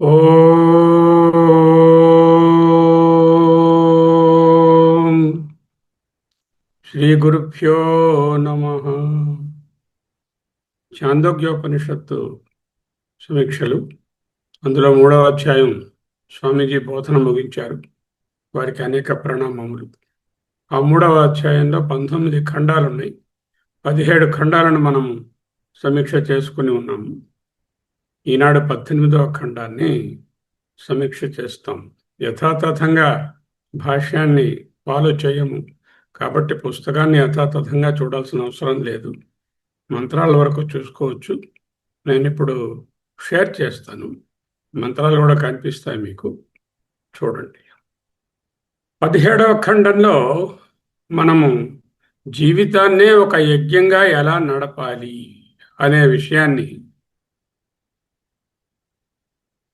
ఓం శ్రీ గురుభ్యో నమః. ఛాందోగ్యోపనిషత్తు సమీక్షలు, అందులో 3వ అధ్యాయం స్వామీజీ బోధన ముగించారు. వారికి అనేక ప్రణామములు. ఆ 3వ అధ్యాయంలో 19 ఖండాలు ఉన్నాయి. 17 ఖండాలను మనం సమీక్ష చేసుకుని ఉన్నాము. ఈనాడు 18వ ఖండాన్ని సమీక్ష చేస్తాం. యథాతథంగా భాష్యాన్ని ఫాలో చేయము కాబట్టి పుస్తకాన్ని యథాతథంగా చూడాల్సిన అవసరం లేదు. మంత్రాల వరకు చూసుకోవచ్చు. నేను ఇప్పుడు షేర్ చేస్తాను. మంత్రాలు కూడా కనిపిస్తాయి మీకు, చూడండి. 17వ ఖండంలో మనము జీవితాన్నే ఒక యజ్ఞంగా ఎలా నడపాలి అనే విషయాన్ని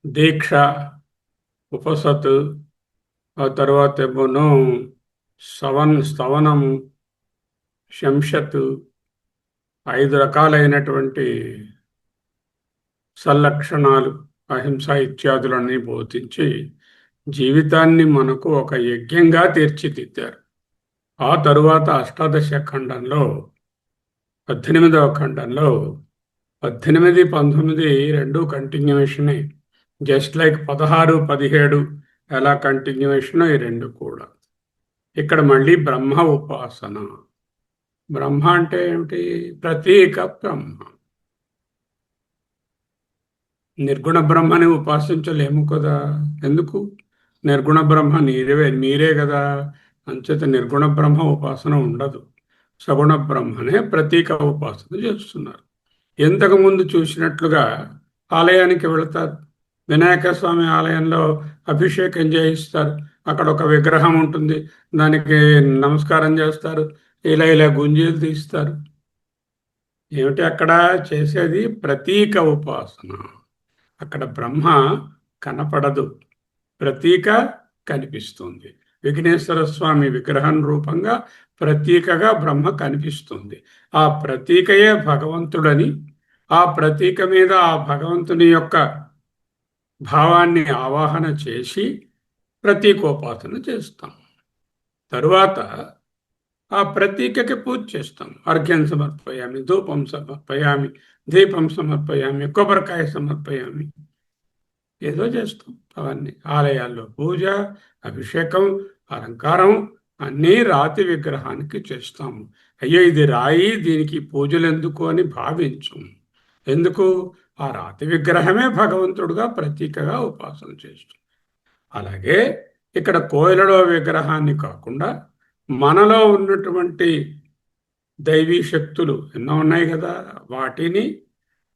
దీక్ష, ఉపసత్, ఆ తర్వాత ఏమోనో స్తవనము, శంషత్, 5 రకాలైనటువంటి సల్లక్షణాలు, అహింస ఇత్యాదులన్నీ బోధించి జీవితాన్ని మనకు ఒక యజ్ఞంగా తీర్చిదిద్దారు. ఆ తరువాత అష్టాదశ ఖండంలో 18వ ఖండంలో 18, 19 రెండు కంటిన్యూషనే. జస్ట్ లైక్ 16, 17 ఎలా కంటిన్యూషన్, ఈ రెండు కూడా. ఇక్కడ మళ్ళీ బ్రహ్మ ఉపాసన. బ్రహ్మ అంటే ఏమిటి? ప్రతీక బ్రహ్మ. నిర్గుణ బ్రహ్మని ఉపాసించలేము కదా. ఎందుకు? నిర్గుణ బ్రహ్మ మీరే కదా. అంచేత నిర్గుణ బ్రహ్మ ఉపాసన ఉండదు. సగుణ బ్రహ్మనే ప్రతీక ఉపాసన చేస్తున్నారు. ఇంతకుముందు చూసినట్లుగా ఆలయానికి వెళతారు. వినాయక స్వామి ఆలయంలో అభిషేకం చేయిస్తారు. అక్కడ ఒక విగ్రహం ఉంటుంది, దానికి నమస్కారం చేస్తారు, ఇలా గుంజీలు తీస్తారు. ఏమిటి అక్కడ చేసేది? ప్రతీక ఉపాసన. అక్కడ బ్రహ్మ కనపడదు, ప్రతీక కనిపిస్తుంది. విఘ్నేశ్వర స్వామి విగ్రహం రూపంగా ప్రతీకగా బ్రహ్మ కనిపిస్తుంది. ఆ ప్రతీకయే భగవంతుడని, ఆ ప్రతీక మీద ఆ భగవంతుని యొక్క భావాన్ని ఆవాహన చేసి ప్రతీకోపాసన చేస్తాం. తరువాత ఆ ప్రతీకకి పూజ చేస్తాం. అర్ఘ్యం సమర్పయామి, ధూపం సమర్పయామి, దీపం సమర్పయామి, కొబ్బరికాయ సమర్పయామి, ఏదో చేస్తాం. అవన్నీ ఆలయాల్లో పూజ, అభిషేకం, అలంకారం అన్నీ రాతి విగ్రహానికి చేస్తాము. అయ్యో ఇది రాయి, దీనికి పూజలు ఎందుకు అని భావించం. ఎందుకు? ఆ రాతి విగ్రహమే భగవంతుడుగా ప్రతీకగా ఉపాసన చేస్తుంది. అలాగే ఇక్కడ కోయిలలో విగ్రహాన్ని కాకుండా మనలో ఉన్నటువంటి దైవీ శక్తులు ఎన్నో ఉన్నాయి కదా,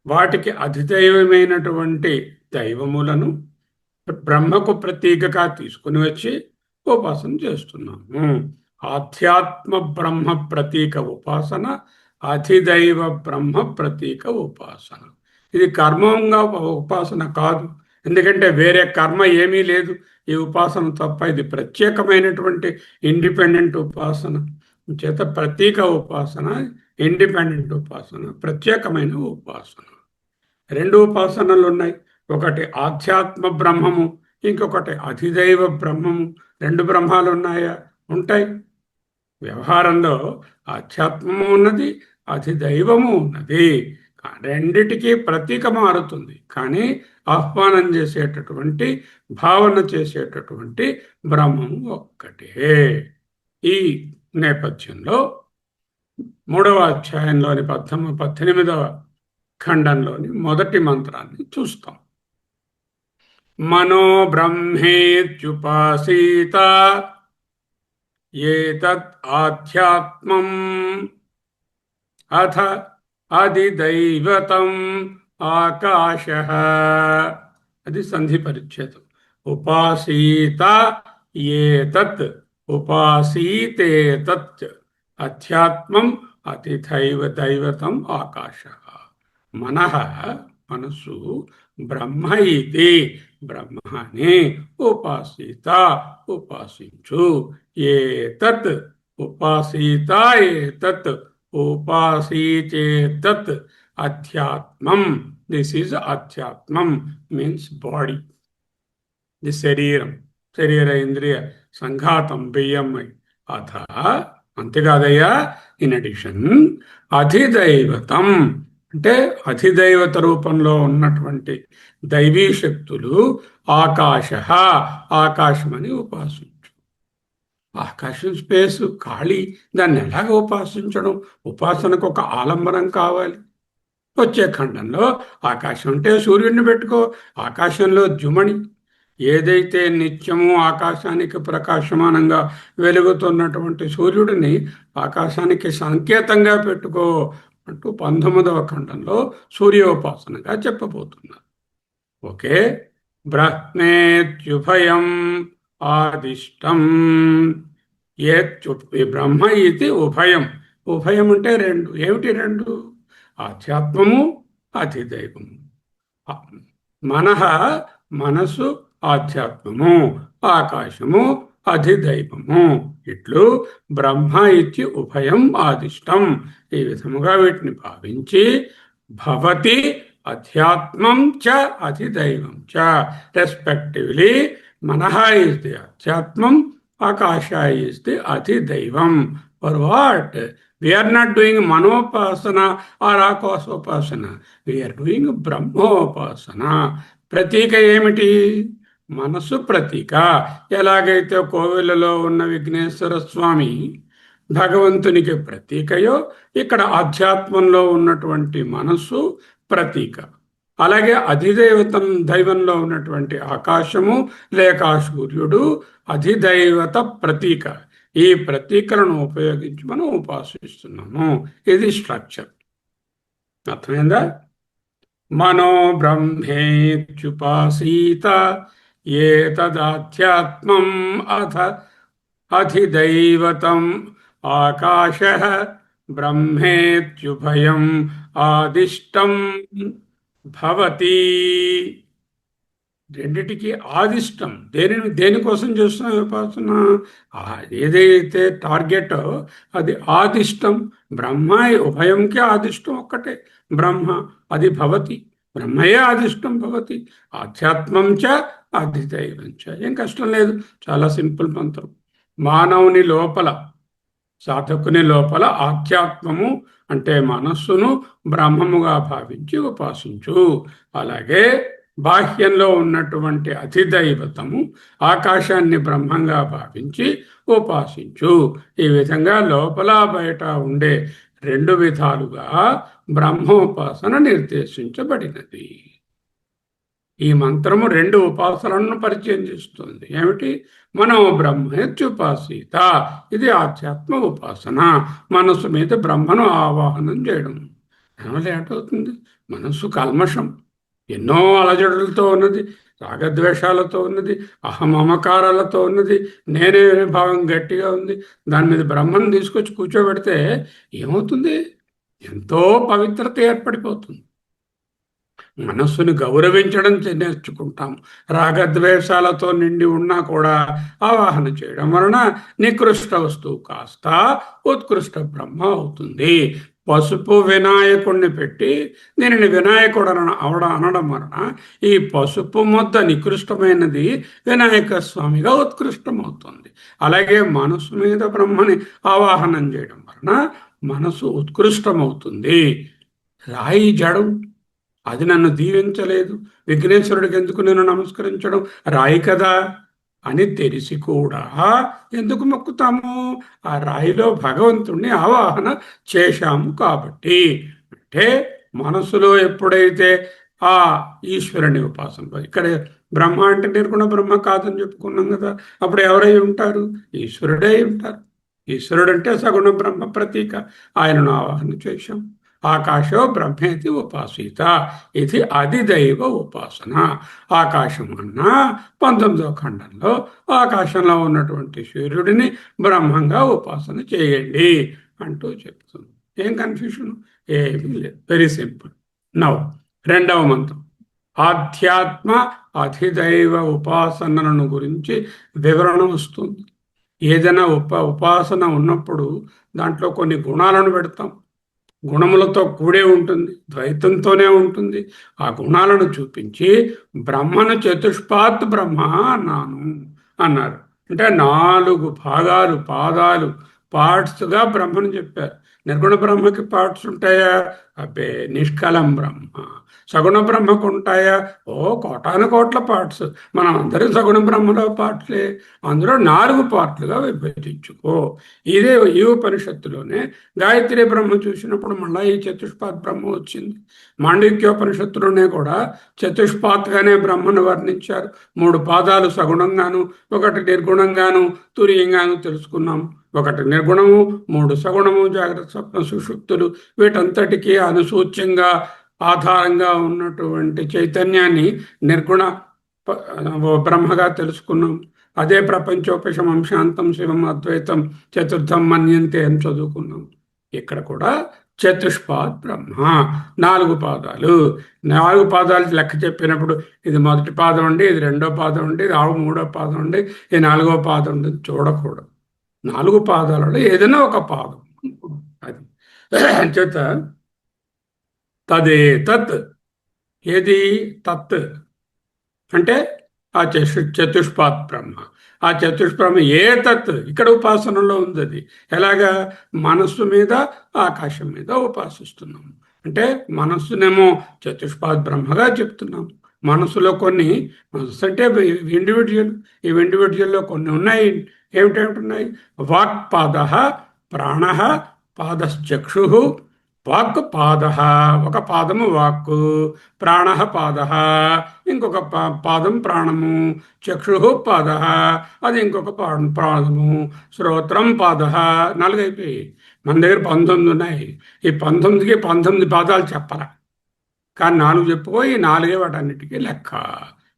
వాటికి అధిదైవమైనటువంటి దైవములను బ్రహ్మకు ప్రతీకగా తీసుకుని వచ్చి ఉపాసన చేస్తున్నాము. ఆధ్యాత్మ బ్రహ్మ ప్రతీక ఉపాసన, అధిదైవ బ్రహ్మ ప్రతీక ఉపాసన. ఇది కర్మంగా ఉపాసన కాదు, ఎందుకంటే వేరే కర్మ ఏమీ లేదు ఈ ఉపాసన తప్ప. ఇది ప్రత్యేకమైనటువంటి ఇండిపెండెంట్ ఉపాసన. చేత ప్రతీక ఉపాసన, ఇండిపెండెంట్ ఉపాసన, ప్రత్యేకమైన ఉపాసన. 2 ఉపాసనలు ఉన్నాయి. ఒకటి ఆధ్యాత్మ బ్రహ్మము, ఇంకొకటి అధిదైవ బ్రహ్మము. 2 బ్రహ్మాలు ఉన్నాయా? ఉంటాయి. వ్యవహారంలో ఆధ్యాత్మము ఉన్నది, అధిదైవము ఉన్నది. రెండిటికీ ప్రతీక మారుతుంది, కానీ ఆహ్వానం చేసేటటువంటి, భావన చేసేటటువంటి బ్రహ్మము ఒక్కటే. ఈ నేపథ్యంలో 3వ అధ్యాయంలోని 18వ ఖండంలోని మొదటి మంత్రాన్ని చూస్తాం. మనో బ్రహ్మేత్యుపాసీత ఏతత్ ఆధ్యాత్మం అథ అధిదైవతం ఆకాశః. అది సంధి పరిచ్ఛేదం. ఉపాసీత ఏతత్, ఉపాసీతేతత్ అధ్యాత్మం, అతిదైవతం ఆకాశః. మనః, మనసు, బ్రహ్మ ఇది, బ్రహ్మని ఉపాసీత, ఉపాసించు. ఏతత్ ఉపాసీత, ఏతత్ ఉపాసీచేతత్ అధ్యాత్మం. దిస్ ఈజ్ అధ్యాత్మం, మీన్స్ బాడీ. ఇది శరీరం, శరీర ఇంద్రియ సంఘాతం బియ్యమై అథ, అంతేకాదయ్యా, ఇన్ అడిషన్ అధిదైవతం అంటే అధిదైవత రూపంలో ఉన్నటువంటి దైవీ శక్తులు ఆకాశ, ఆకాశమని ఉపాసించు. ఆకాశం స్పేసు ఖాళీ, దాన్ని ఎలాగ ఉపాసించడం? ఉపాసనకు ఒక ఆలంబనం కావాలి. వచ్చే ఖండంలో ఆకాశం అంటే సూర్యుడిని పెట్టుకో. ఆకాశంలో జుమణి ఏదైతే నిత్యము ఆకాశానికి ప్రకాశమానంగా వెలుగుతున్నటువంటి సూర్యుడిని ఆకాశానికి సంకేతంగా పెట్టుకో అంటూ 19వ ఖండంలో సూర్యోపాసనగా చెప్పబోతున్నారు. ఓకే. బ్రహ్మేత్యుభయం ఆదిష్టం, బ్రహ్మ ఇది ఉభయం. ఉభయం అంటే రెండు. ఏమిటి రెండు? ఆధ్యాత్మము, అధిదైవము. మనః మనసు, ఆధ్యాత్మము, ఆకాశము, అధిదైవము. ఇట్లు బ్రహ్మ ఇతి ఉభయం ఆదిష్టం. ఈ విధముగా వీటిని భావించి భవతి అధ్యాత్మం చ అధిదైవం చ రెస్పెక్టివ్లీ మనః ఈజ్ ది అధ్యాత్మం, ఆకాశ ఈజ్ ది అధిదైవం. For what? We are not doing మనోపాసన or ఆకాశోపాసన. We are doing బ్రహ్మోపాసన. ప్రతీక ఏమిటి? మనసు ప్రతీక. ఎలాగైతే కోవెలలో ఉన్న విఘ్నేశ్వర స్వామి భగవంతునికి ప్రతీకయో, ఇక్కడ ఆధ్యాత్మంలో ఉన్నటువంటి మనసు ప్రతీక. అలాగే అధిదైవతం దైవంలో ఉన్నటువంటి ఆకాశము లేక సూర్యుడు అధిదైవత ప్రతీక. ఈ ప్రతీకలను ఉపయోగించి మనం ఉపాసిస్తున్నాము. ఇది స్ట్రక్చర్. అర్థమైందా? మనో బ్రహ్మేత్యుపాసీత ఏతదాధ్యాత్మం అథ అధిదైవతం ఆకాశః బ్రహ్మేత్యుభయం ఆదిష్టం భవతి. రెండిటికి ఆదిష్టం. దేనికోసం చేస్తున్నాం ఉపాసన? ఏదైతే టార్గెట్ అది ఆదిష్టం. బ్రహ్మ ఉభయంకి ఆదిష్టం ఒక్కటే బ్రహ్మ, అది భవతి. బ్రహ్మయే ఆదిష్టం భవతి. ఆధ్యాత్మం చ అధిదైవం చ. ఏం కష్టం లేదు, చాలా సింపుల్ మంత్రం. మానవుని లోపల, సాధకుని లోపల ఆధ్యాత్మము అంటే మనస్సును బ్రహ్మముగా భావించి ఉపాసించు. అలాగే బాహ్యంలో ఉన్నటువంటి అధిదైవతము ఆకాశాన్ని బ్రహ్మంగా భావించి ఉపాసించు. ఈ విధంగా లోపల బయట ఉండే రెండు విధాలుగా బ్రహ్మోపాసన నిర్దేశించబడినది. ఈ మంత్రము రెండు ఉపాసనలను పరిచయం చేస్తుంది. ఏమిటి? మనో బ్రహ్మేత్యుపాసీత, ఇది ఆధ్యాత్మ ఉపాసన. మనస్సు మీద బ్రహ్మను ఆవాహనం చేయడం. దానివల్ల ఏంటవుతుంది? మనస్సు కల్మషం, ఎన్నో అలజడులతో ఉన్నది, రాగద్వేషాలతో ఉన్నది, అహమమకారాలతో ఉన్నది, నేనే భావం గట్టిగా ఉంది. దాని మీద బ్రహ్మను తీసుకొచ్చి కూర్చోబెడితే ఏమవుతుంది? ఎంతో పవిత్రత ఏర్పడిపోతుంది. మనస్సును గౌరవించడం నేర్చుకుంటాం. రాగద్వేషాలతో నిండి ఉన్నా కూడా ఆవాహన చేయడం వలన నికృష్ట వస్తువు కాస్త ఉత్కృష్ట బ్రహ్మ అవుతుంది. పసుపు వినాయకుడిని పెట్టి దీనిని వినాయకుడు అనడం వలన ఈ పసుపు ముద్ద నికృష్టమైనది వినాయక స్వామిగా ఉత్కృష్టమవుతుంది. అలాగే మనసు మీద బ్రహ్మని ఆవాహనం చేయడం వలన మనసు ఉత్కృష్టమవుతుంది. రాయి జడం, అది నన్ను దీవించలేదు, విఘ్నేశ్వరుడికి ఎందుకు నేను నమస్కరించడం, రాయి కదా అని తెలిసి కూడా ఎందుకు మొక్కుతాము? ఆ రాయిలో భగవంతుణ్ణి ఆవాహన చేశాము కాబట్టి. అంటే మనసులో ఎప్పుడైతే ఆ ఈశ్వరుని ఉపాసన, ఇక్కడ బ్రహ్మ అంటే నిర్గుణ బ్రహ్మ కాదని చెప్పుకున్నాం కదా, అప్పుడు ఎవరై ఉంటారు? ఈశ్వరుడే ఉంటారు. ఈశ్వరుడు అంటే సగుణ బ్రహ్మ ప్రతీక. ఆయనను ఆవాహన చేశాం. ఆకాశో బ్రహ్మేతి ఉపాసీత, ఇది అధిదైవ ఉపాసన. ఆకాశం అన్నా 19వ ఖండంలో ఆకాశంలో ఉన్నటువంటి సూర్యుడిని బ్రహ్మంగా ఉపాసన చేయండి అంటూ చెప్తుంది. ఏం కన్ఫ్యూషన్? ఏమీ లేదు, వెరీ సింపుల్. నౌ రెండవ మంత్రం ఆధ్యాత్మ అధిదైవ ఉపాసనలను గురించి వివరణ వస్తుంది. ఏదైనా ఉపాసన ఉన్నప్పుడు దాంట్లో కొన్ని గుణాలను పెడతాం. గుణములతో కూడే ఉంటుంది, ద్వైతంతోనే ఉంటుంది. ఆ గుణాలను చూపించి బ్రహ్మను చతుష్పాత్ బ్రహ్మ అన్నాను అన్నారు. అంటే 4 భాగాలు, పాదాలు, పార్ట్స్గా బ్రహ్మను చెప్పారు. నిర్గుణ బ్రహ్మకి పార్ట్స్ ఉంటాయా? అబ్బే, నిష్కలం బ్రహ్మ. సగుణ బ్రహ్మకు ఉంటాయా? ఓ, కోటాను కోట్ల పార్ట్స్. మనం అందరం సగుణ బ్రహ్మలో పార్ట్లే. అందులో 4 పార్ట్లుగా విభజించుకో. ఇదే ఈ ఉపనిషత్తులోనే గాయత్రి బ్రహ్మ చూసినప్పుడు మళ్ళీ ఈ చతుష్పాత్ బ్రహ్మ వచ్చింది. మాండవిక్యోపనిషత్తులోనే కూడా చతుష్పాత్గానే బ్రహ్మను వర్ణించారు. 3 పాదాలు సగుణంగాను, ఒకటి నిర్గుణంగాను, తురీయంగాను తెలుసుకున్నాం. ఒకటి నిర్గుణము, 3 సగుణము, జాగ్రత్త స్వప్న సుషుప్తులు. వీటంతటికీ అనుసూచ్యంగా ఆధారంగా ఉన్నటువంటి చైతన్యాన్ని నిర్గుణ బ్రహ్మగా తెలుసుకున్నాం. అదే ప్రపంచోపశమం శాంతం శివం అద్వైతం చతుర్థం మన్యంతే అని చదువుకున్నాం. ఇక్కడ కూడా చతుష్పాద్ బ్రహ్మ, 4 పాదాలు. 4 పాదాలు లెక్క చెప్పినప్పుడు ఇది మొదటి పాదం అండి, ఇది రెండో పాదం అండి, ఇది 3వ పాదం అండి, ఇది 4వ పాదం అండి చూడకూడదు. 4 పాదాలలో ఏదైనా ఒక పాదం అది. చేత తదే తత్, ఏది తత్ అంటే ఆ చతుష్పాత్ బ్రహ్మ. ఆ చతుష్బ్రహ్మ ఏ తత్ ఇక్కడ ఉపాసనలో ఉంది. అది ఎలాగా? మనస్సు మీద, ఆకాశం మీద ఉపాసిస్తున్నాం. అంటే మనస్సునేమో చతుష్పాత్ బ్రహ్మగా చెప్తున్నాం. మనసులో కొన్ని, మనసు అంటే ఇండివిజువల్, ఈ ఇండివిజువల్లో కొన్ని ఉన్నాయి. ఏమిటేమిటున్నాయి? వాక్పాద, ప్రాణ, పాదశ్చక్షు. వాక్ పాద, ఒక పాదము వాక్కు, ప్రాణ పాద, ఇంకొక పాదం ప్రాణము, చక్షు పాద, అది ఇంకొక పాదము, శ్రోత్రం పాద. 4 అయిపోయి మన దగ్గర 19 ఉన్నాయి. ఈ 19కి 19 పాదాలు చెప్పరా, కానీ 4 చెప్పుకో. ఈ 4 వాటన్నిటికీ లెక్క.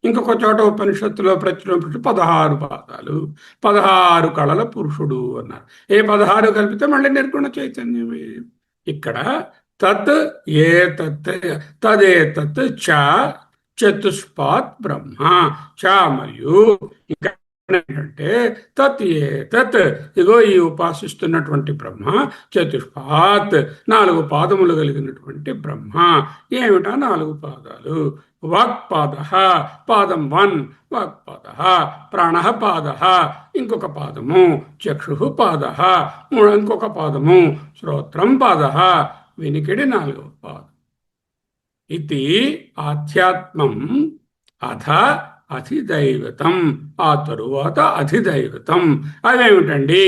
ఇంకొక చోట ఉపనిషత్తులో ప్రచురింపు 16 పాదాలు, 16 కళల పురుషుడు అన్నారు. ఏ 16 కలిపితే మళ్ళీ నిర్గుణ చైతన్యమే. ఇక్కడ తత్ ఏ తత్, తదే తత్ చ చతుష్పాత్ బ్రహ్మ. చ మరియు ఇంకా ఏంటంటే తత్ ఏ తత్, ఇగో ఈ ఉపాసిస్తున్నటువంటి బ్రహ్మ చతుష్పాత్, 4 పాదములు కలిగినటువంటి బ్రహ్మ. ఏమిటా 4 పాదాలు? వాక్పాద, పాదం 1 వాక్పాద, ప్రాణ పాద, ఇంకొక పాదము చక్షు పాద, ఇంకొక పాదము శ్రోత్రం పాద, వినికిడి 4వ పాదం. ఇది ఆధ్యాత్మం. అథ అధిదైవతం, ఆ తరువాత అధిదైవతం. అదేమిటండి?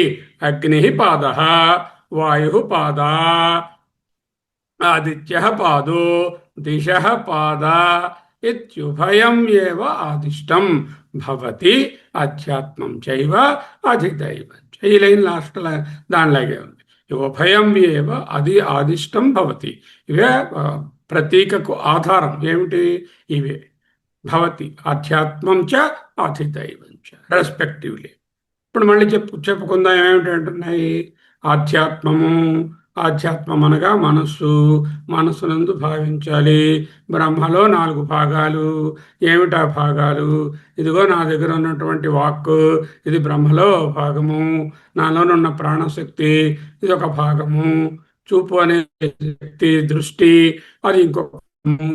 అగ్ని పాద, వాయు పాద, ఆదిత్య పాదో, దిశ పాద ఇత్యుభయం ఏవ ఆదిష్టం భవతి అధ్యాత్మం చైవ అధిదైవం. ఈ లైన్ లాస్ట్ దానిలాగే ఉంది. ఉభయం ఏవ అది ఆదిష్టం భవతి. ఇవే ప్రతీకకు ఆధారం. ఏమిటి? ఇవే భవతి ఆధ్యాత్మం చ అధిదైవం చ రెస్పెక్టివ్లీ. ఇప్పుడు మళ్ళీ చెప్పుకుందాం. ఏమిటి అంటున్నాయి? ఆధ్యాత్మము, ఆధ్యాత్మం అనగా మనస్సు, మనస్సునందు భావించాలి. బ్రహ్మలో 4 భాగాలు. ఏమిటా భాగాలు? ఇదిగో నా దగ్గర ఉన్నటువంటి వాక్కు, ఇది బ్రహ్మలో భాగము. నాలోనున్న ప్రాణశక్తి, ఇది ఒక భాగము. చూపు అనే శక్తి, దృష్టి, అది ఇంకొక భాగము.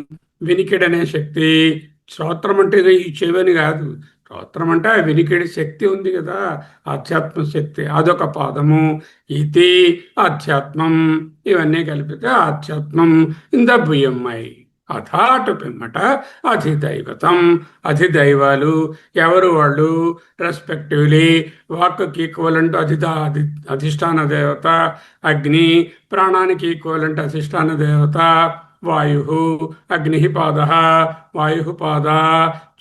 వినికిడి అనే శక్తి. శ్రోత్రం అంటే ఈ చెవని కాదు. స్తోత్రం అంటే ఆ వినికిడి శక్తి ఉంది కదా, ఆధ్యాత్మ శక్తి, అదొక పాదము. ఇది ఆధ్యాత్మం. ఇవన్నీ కలిపితే ఆధ్యాత్మం ఇన్ ద బిఎంఐ. అథాటు పిమ్మట అధిదైవతం. అధిదైవాలు ఎవరు? వాళ్ళు రెస్పెక్టివ్లీ వాక్కి ఈక్వలెంట్ అధిష్టాన దేవత అగ్ని, ప్రాణానికి ఈక్వలెంట్ అధిష్టాన దేవత వాయు, అగ్ని పాద, వాయు పాద,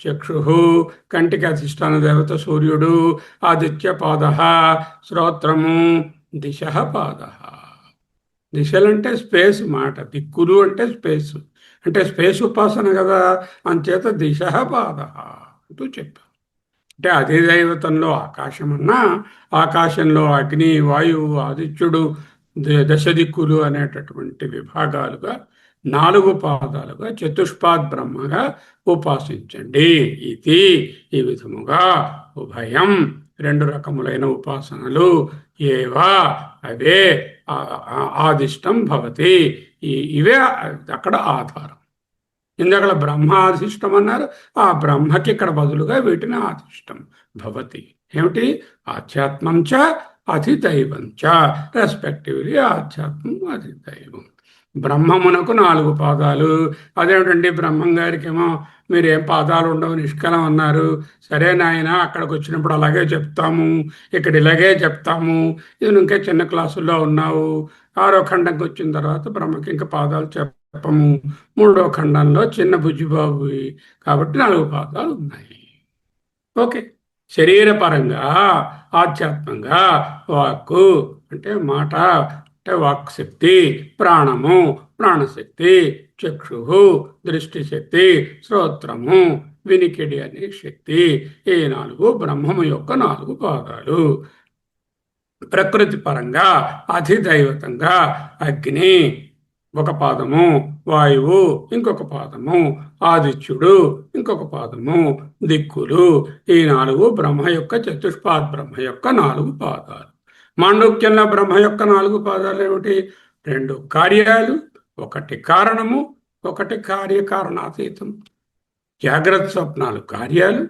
చక్షు, కంటికి అధిష్టాన దేవత సూర్యుడు, ఆదిత్య పాద, శ్రోత్రము, దిశ పాద. దిశలంటే స్పేస్ మాట, దిక్కులు అంటే స్పేస్, అంటే స్పేస్ ఉపాసన కదా, అంచేత దిశ పాద అంటూ చెప్పారు. అంటే అధిదైవతంలో ఆకాశమన్నా, ఆకాశంలో అగ్ని, వాయువు, ఆదిత్యుడు, దశ దిక్కులు అనేటటువంటి విభాగాలుగా 4 పాదాలుగా చతుష్పాద్ బ్రహ్మగా ఉపాసించండి. ఇది ఈ విధముగా ఉభయం 2 రకములైన ఉపాసనలు ఏవా అవే ఆదిష్టం భవతి. ఇవే అక్కడ ఆధారం. ఇందక్కడ బ్రహ్మాధిష్టం అన్నారు, ఆ బ్రహ్మకి ఇక్కడ బదులుగా వీటిని ఆధిష్టం భవతి. ఏమిటి? ఆధ్యాత్మం చ అధిదైవం చ, రెస్పెక్టివ్లీ ఆధ్యాత్మం అధిదైవం. బ్రహ్మమునకు 4 పాదాలు. అదేమిటండి బ్రహ్మం గారికేమో మీరేం పాదాలు ఉండవు నిష్కలం అన్నారు. సరే నాయన, అక్కడికి వచ్చినప్పుడు అలాగే చెప్తాము, ఇక్కడ ఇలాగే చెప్తాము. ఇది ఇంకా చిన్న క్లాసుల్లో ఉన్నావు. 6వ ఖండంకి వచ్చిన తర్వాత బ్రహ్మకి ఇంకా పాదాలు చెప్పము. 3వ ఖండంలో చిన్న బుజ్జిబాబు కాబట్టి 4 పాదాలు ఉన్నాయి. ఓకే. శరీరపరంగా ఆధ్యాత్మంగా వాక్కు అంటే మాట, అంటే వాక్ శక్తి, ప్రాణము ప్రాణశక్తి, చక్షు దృష్టి శక్తి, శ్రోత్రము వినికిడి అనే శక్తి. ఈ 4 బ్రహ్మము యొక్క 4 పాదాలు. ప్రకృతి పరంగా అధిదైవతంగా అగ్ని ఒక పాదము, వాయువు ఇంకొక పాదము, ఆదిత్యుడు ఇంకొక పాదము, దిక్కులు. ఈ 4 బ్రహ్మ యొక్క చతుష్పాద్ బ్రహ్మ యొక్క 4 పాదాలు. మాండూక్యంలో బ్రహ్మ యొక్క 4 పాదాలు ఏమిటి? 2 కార్యాలు, ఒకటి కారణము, ఒకటి కార్యకారణాతీతం. జాగ్రత్త స్వప్నాలు కార్యాలు,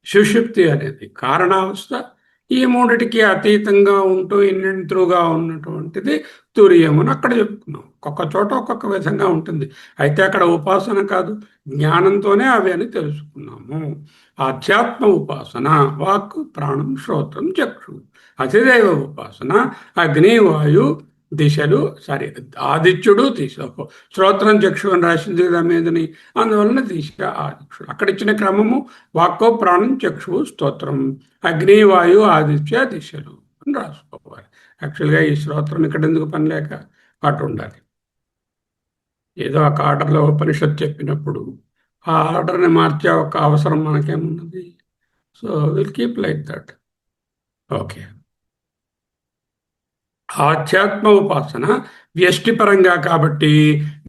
సుషుప్తి అనేది కారణావస్థ. ఈ 3టికి అతీతంగా ఉంటూ ఇన్నింతుగా ఉన్నటువంటిది తుర్యమును అక్కడ చెప్పుకున్నాం. ఒక్కొక్క చోట ఒక్కొక్క విధంగా ఉంటుంది. అయితే అక్కడ ఉపాసన కాదు, జ్ఞానంతోనే అవి అని తెలుసుకున్నాము. ఆధ్యాత్మ ఉపాసన వాక్ ప్రాణం శ్రోత్రం చక్షు. అధిదైవ ఉపాసన అగ్ని వాయు దిశలు, సారీ ఆదిత్యుడు దిశ. శ్రోత్రం చక్షు అని రాసింది కదా మీదని, అందువలన దిశ ఆదిత్యుడు. అక్కడ ఇచ్చిన క్రమము వాక్కో ప్రాణం చక్షువు స్తోత్రం, అగ్ని వాయు ఆదిత్య దిశలు అని రాసుకోవాలి. యాక్చువల్గా ఈ శ్రోత్రం ఇక్కడ ఎందుకు పని లేక అటు ఉండాలి. ఏదో ఒక ఆర్డర్లో ఉపనిషత్తు చెప్పినప్పుడు ఆ ఆర్డర్ని మార్చే ఒక అవసరం మనకేమున్నది? So will keep like that. Okay. ఆధ్యాత్మ ఉపాసన వ్యష్టిపరంగా కాబట్టి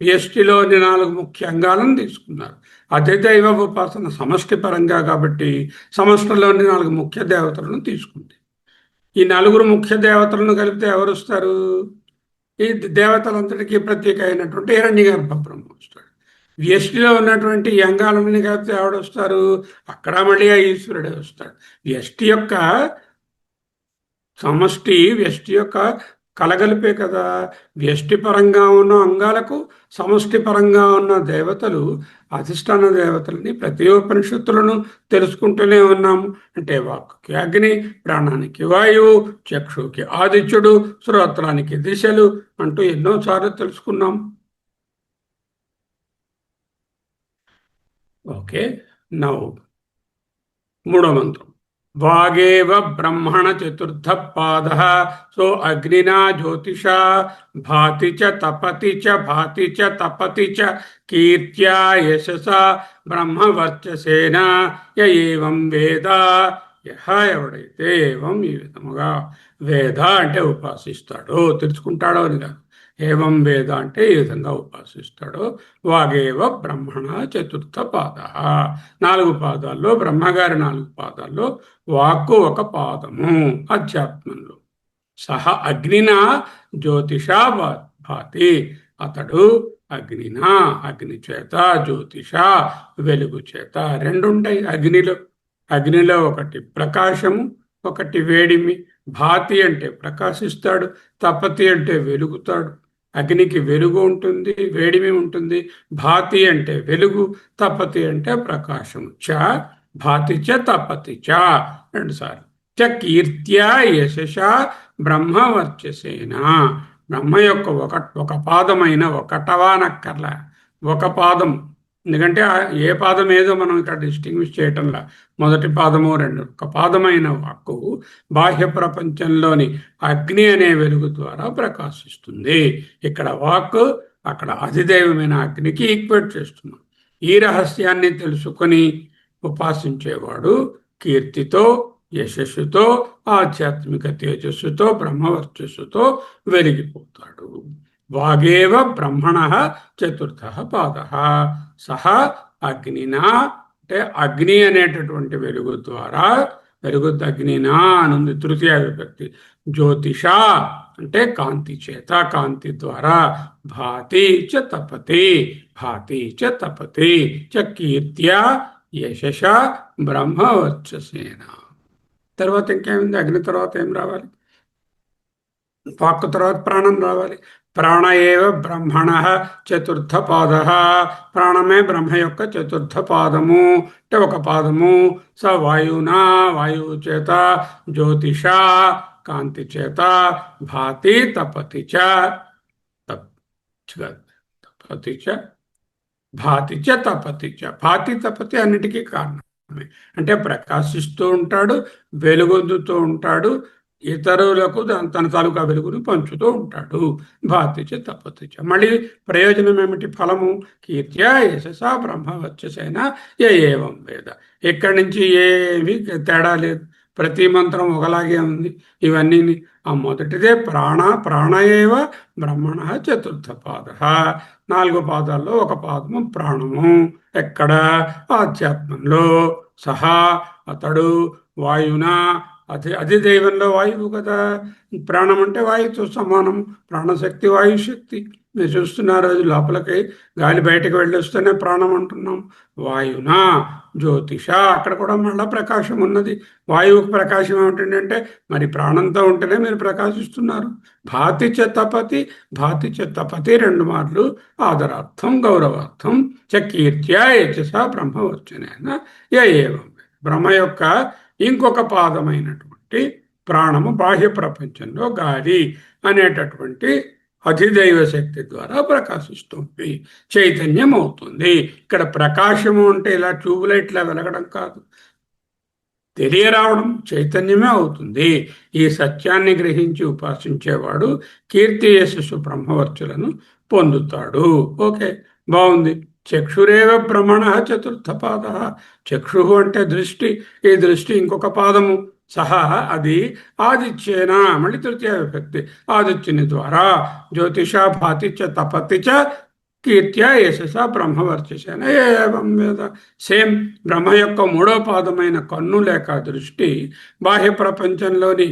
వ్యష్టిలోని 4 ముఖ్య అంగాలను తీసుకున్నారు. అధిదైవ ఉపాసన సమష్టి పరంగా కాబట్టి సమష్టిలోని 4 ముఖ్య దేవతలను తీసుకుంది. ఈ 4 ముఖ్య దేవతలను కలిపితే ఎవరు వస్తారు? ఈ దేవతలంతటికీ ప్రత్యేక అయినటువంటి హిరణ్యగర్భ బ్రహ్మ వస్తాడు. వ్యష్టిలో ఉన్నటువంటి ఈ అంగాలన్నీ కలిపితే ఎవడొస్తారు? అక్కడ మళ్ళీ ఆ ఈశ్వరుడే వస్తాడు. వ్యష్టి యొక్క సమష్టి వ్యష్టి యొక్క కలగలిపే కదా. వ్యష్టి పరంగా ఉన్న అంగాలకు సమష్టి పరంగా ఉన్న దేవతలు అధిష్టాన దేవతలని ప్రతి ఉపనిషత్తులను తెలుసుకుంటూనే ఉన్నాము. అంటే వాక్కుకి అగ్ని, ప్రాణానికి వాయువు, చక్షుకి ఆదిత్యుడు, శ్రోత్రానికి దిశలు అంటూ ఎన్నోసార్లు తెలుసుకున్నాం. ఓకే. నౌ 3వ మంత్రం. వాగేవ బ్రహ్మణ చతుర్థ పాద సో అగ్నినా జ్యోతిషా భాతి చ తపతి చ భాతి చ తపతి చ కీర్త్యా యశసా బ్రహ్మవర్చసేన ఏవం వేద. ఎవడైతే ఏవం ఈ విధముగా వేద అంటే ఉపాసిస్తాడో తెలుసుకుంటాడో అని కాదు. ఏవం వేద అంటే ఈ విధంగా ఉపాసిస్తాడో. వాగేవ బ్రహ్మణ చతుర్థ పాద. 4 పాదాల్లో బ్రహ్మగారి 4 పాదాల్లో వాక్కు ఒక పాదము అధ్యాత్మంలో. సహ అగ్నినా జ్యోతిషా భాతి. అతడు అగ్నినా అగ్ని చేత, జ్యోతిష వెలుగు చేత. 2 ఉంటాయి అగ్నిలో. అగ్నిలో ఒకటి ప్రకాశము, ఒకటి వేడిమి. భాతి అంటే ప్రకాశిస్తాడు, తపతి అంటే వెలుగుతాడు. అగ్నికి వెలుగు ఉంటుంది, వేడిమి ఉంటుంది. భాతి అంటే వెలుగు, తపతి అంటే ప్రకాశము. చ భాతి చ తపతి చ 2 సార్లు. చ కీర్త్యా యశస బ్రహ్మవర్చసేన. బ్రహ్మ యొక్క ఒక పాదమైన ఒకటవానక్కర్లా, ఒక పాదం. ఎందుకంటే ఏ పాదం ఏదో మనం ఇక్కడ డిస్టింగ్విష్ చేయటంలా. మొదటి పాదము 2 ఒక పాదమైన వాక్కు బాహ్య ప్రపంచంలోని అగ్ని అనే వెలుగు ద్వారా ప్రకాశిస్తుంది. ఇక్కడ వాక్కు అక్కడ అధిదైవమైన అగ్నికి ఈక్వేట్ చేస్తున్నాం. ఈ రహస్యాన్ని తెలుసుకొని ఉపాసించేవాడు కీర్తితో, యశస్సుతో, ఆధ్యాత్మిక తేజస్సుతో, బ్రహ్మవర్చస్సుతో వెలిగిపోతాడు. వాగేవ బ్రహ్మణ చతుర్థ పాద సహ అగ్నినా అంటే అగ్ని అనేటటువంటి వెలుగు ద్వారా వెలుగుద్ది, అగ్నినా అనుంది తృతీయ విభక్తి. జ్యోతిష అంటే కాంతి చేత, కాంతి ద్వారా. భాతి చ తపతి, భాతి చ తపతి చ కీర్త్యా యశస బ్రహ్మవర్చసేన. తర్వాత ఇంకేముంది? అగ్ని తర్వాత ఏం రావాలి? వాక్కు తర్వాత ప్రాణం రావాలి. ప్రాణ ఏవ బ్రహ్మణ చతుర్థ పాద. ప్రాణమే బ్రహ్మ యొక్క చతుర్థ పాదము, అంటే ఒక పాదము. స వాయునా, వాయువు చేత. జ్యోతిష కాంతి చేత. భాతి తపతి చ, తపతి చ, భాతి చ తపతి చ. భాతి తపతి అన్నిటికీ కారణమే. అంటే ప్రకాశిస్తూ ఉంటాడు, వెలుగొందుతూ ఉంటాడు, ఇతరులకు తన తాలూకా వెలుగును పంచుతూ ఉంటాడు. భాతిచ తపతిచ. మళ్ళీ ప్రయోజనం ఏమిటి? ఫలము. కీర్త్యా యశస బ్రహ్మవర్చసేన ఏవం వేద. ఇక్కడి నుంచి ఏమీ తేడా లేదు, ప్రతి మంత్రం ఒకలాగే ఉంది. ఇవన్నీ ఆ మొదటిదే ప్రాణ, ప్రాణయేవ బ్రహ్మణ చతుర్థ పాద. 4 పాదాల్లో ఒక పాదము ప్రాణము. ఎక్కడ? ఆధ్యాత్మంలో. సహా అతడు వాయునా, అధిదైవంలో వాయువు కదా. ప్రాణం అంటే వాయువుతో సమానం. ప్రాణశక్తి వాయుశక్తి. మీరు చూస్తున్నారు, అది లోపలికి గాలి బయటకు వెళ్ళొస్తేనే ప్రాణం అంటున్నాం. వాయునా జ్యోతిష, అక్కడ కూడా మళ్ళా ప్రకాశం ఉన్నది. వాయువుకు ప్రకాశం ఏమిటంటే మరి ప్రాణంతో ఉంటేనే మీరు ప్రకాశిస్తున్నారు. భాతి చ తపతి, భాతి చ తపతి 2 మార్లు ఆదరార్థం, గౌరవార్థం. చ కీర్త్యా యశస బ్రహ్మవర్చనేన ఏవం. బ్రహ్మ యొక్క ఇంకొక పాదమైనటువంటి ప్రాణము బాహ్య ప్రపంచంలో గాలి అనేటటువంటి అధిదైవ శక్తి ద్వారా ప్రకాశిస్తుంది, చైతన్యం అవుతుంది. ఇక్కడ ప్రకాశము అంటే ఇలా ట్యూబ్లైట్లా వెలగడం కాదు, తెలియరావడం, చైతన్యమే అవుతుంది. ఈ సత్యాన్ని గ్రహించి ఉపాసించేవాడు కీర్తి యశస్సు బ్రహ్మవర్చులను పొందుతాడు. ఓకే, బాగుంది. చక్షురేవ భ్రమణ చతుర్థ పాద. చక్షు అంటే దృష్టి, ఈ దృష్టి ఇంకొక పాదము. సహా అది ఆదిత్యేనా, మళ్ళీ తృతీయ విభక్తి. ఆదిత్యుని ద్వారా. జ్యోతిష భాతి చ తపతి చ కీర్త్యా యశస బ్రహ్మవర్చసేన ఏవం వేద. సేమ్ బ్రహ్మ యొక్క 3వ పాదమైన కన్ను లేక దృష్టి బాహ్య ప్రపంచంలోని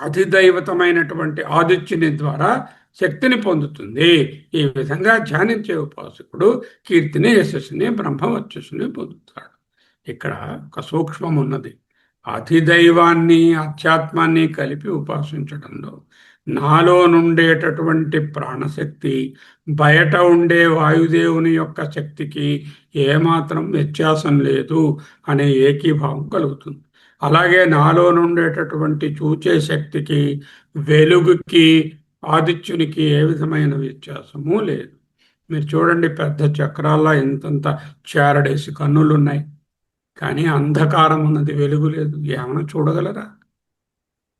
అధిదైవతమైనటువంటి ఆదిత్యుని ద్వారా శక్తిని పొందుతుంది. ఈ విధంగా ధ్యానించే ఉపాసకుడు కీర్తిని, యశస్సుని, బ్రహ్మవర్చస్సుని పొందుతాడు. ఇక్కడ ఒక సూక్ష్మం ఉన్నది. అధిదైవాన్ని, అధ్యాత్మాన్ని కలిపి ఉపాసించడంలో నాలో నుండేటటువంటి ప్రాణశక్తి బయట ఉండే వాయుదేవుని యొక్క శక్తికి ఏమాత్రం వ్యత్యాసం లేదు అనే ఏకీభావం కలుగుతుంది. అలాగే నాలో నుండేటటువంటి చూచే శక్తికి, వెలుగుకి, ఆదిత్యునికి ఏ విధమైన వ్యత్యాసము లేదు. మీరు చూడండి, పెద్ద చక్రాల్లో ఎంతంత చారడేసి కన్నులున్నాయి, కానీ అంధకారం ఉన్నది, వెలుగు లేదు. ఏమైనా చూడగలరా?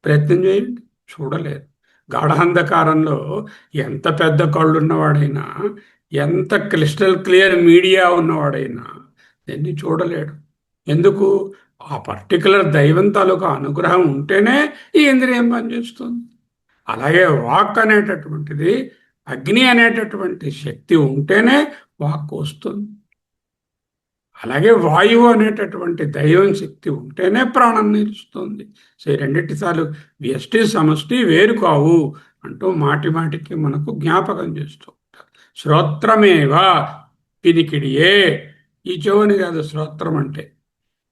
ప్రయత్నం చేయండి, చూడలేదు. గాఢాంధకారంలో ఎంత పెద్ద కళ్ళున్నవాడైనా, ఎంత క్రిస్టల్ క్లియర్ మీడియా ఉన్నవాడైనా దీన్ని చూడలేడు. ఎందుకు? ఆ పర్టికులర్ దైవం తాలూకా అనుగ్రహం ఉంటేనే ఈ ఇంద్రియం పనిచేస్తుంది. అలాగే వాక్ అనేటటువంటిది, అగ్ని అనేటటువంటి శక్తి ఉంటేనే వాక్ వస్తుంది. అలాగే వాయువు అనేటటువంటి దైవం శక్తి ఉంటేనే ప్రాణం నిలుస్తుంది. సో రెండింటి సార్లు వ్యష్టి సమష్టి వేరు కావు అంటూ మాటి మాటికి మనకు జ్ఞాపకం చేస్తూ ఉంటారు. శ్రోత్రమేవా, పినికిడియే. ఈ చెవుని కాదు శ్రోత్రం అంటే,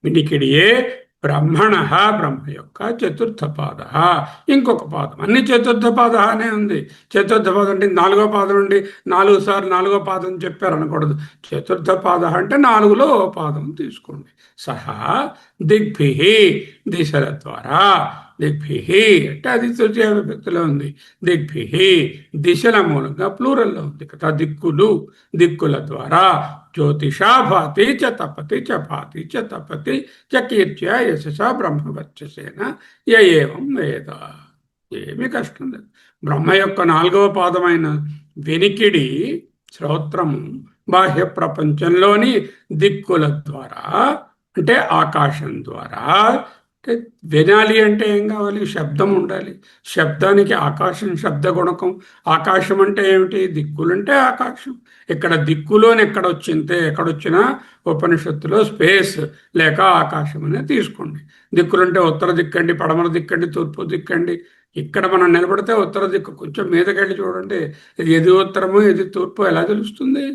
వినికిడియే బ్రహ్మణ, బ్రహ్మ యొక్క చతుర్థ పాద. ఇంకొక పాదం, అన్ని చతుర్థ పాద అనే ఉంది. చతుర్థ పాదం అంటే 4వ పాదం నుండి 4 సార్లు 4వ పాదం చెప్పారు అనకూడదు. చతుర్థ పాద అంటే 4లో పాదం తీసుకోండి. సహా దిగ్భి, దిశల ద్వారా. దిగ్భి అంటే అది తృతీయ విభక్తిలో ఉంది. దిగ్భి దిశల మూలంగా ప్లూరల్లో ఉంది కదా, దిక్కులు, దిక్కుల ద్వారా. జ్యోతిషా భాతి చ తపతి చ భాతి చ తపతి చ కీర్త్యా యశస బ్రహ్మవర్చసేన ఏవం వేద. ఏమీ కష్టం లేదు. బ్రహ్మ యొక్క 4వ పాదమైన వెనికిడి, శ్రోత్రము, బాహ్య ప్రపంచంలోని దిక్కుల ద్వారా, అంటే ఆకాశం ద్వారా, అంటే వినాలి అంటే ఏం కావాలి? శబ్దం ఉండాలి. శబ్దానికి ఆకాశం శబ్ద గుణకం. ఆకాశం అంటే ఏమిటి? దిక్కులంటే ఆకాశం. ఇక్కడ దిక్కులోని ఎక్కడొచ్చినా ఉపనిషత్తులో స్పేస్ లేక ఆకాశం అనేది తీసుకోండి. దిక్కులంటే ఉత్తర దిక్కండి, పడమర దిక్కండి, తూర్పు దిక్కండి. ఇక్కడ మనం నిలబడితే ఉత్తర దిక్కు, కొంచెం మీదకెళ్ళి చూడండి, ఇది ఎది ఉత్తరము ఎది తూర్పు ఎలా తెలుస్తుంది?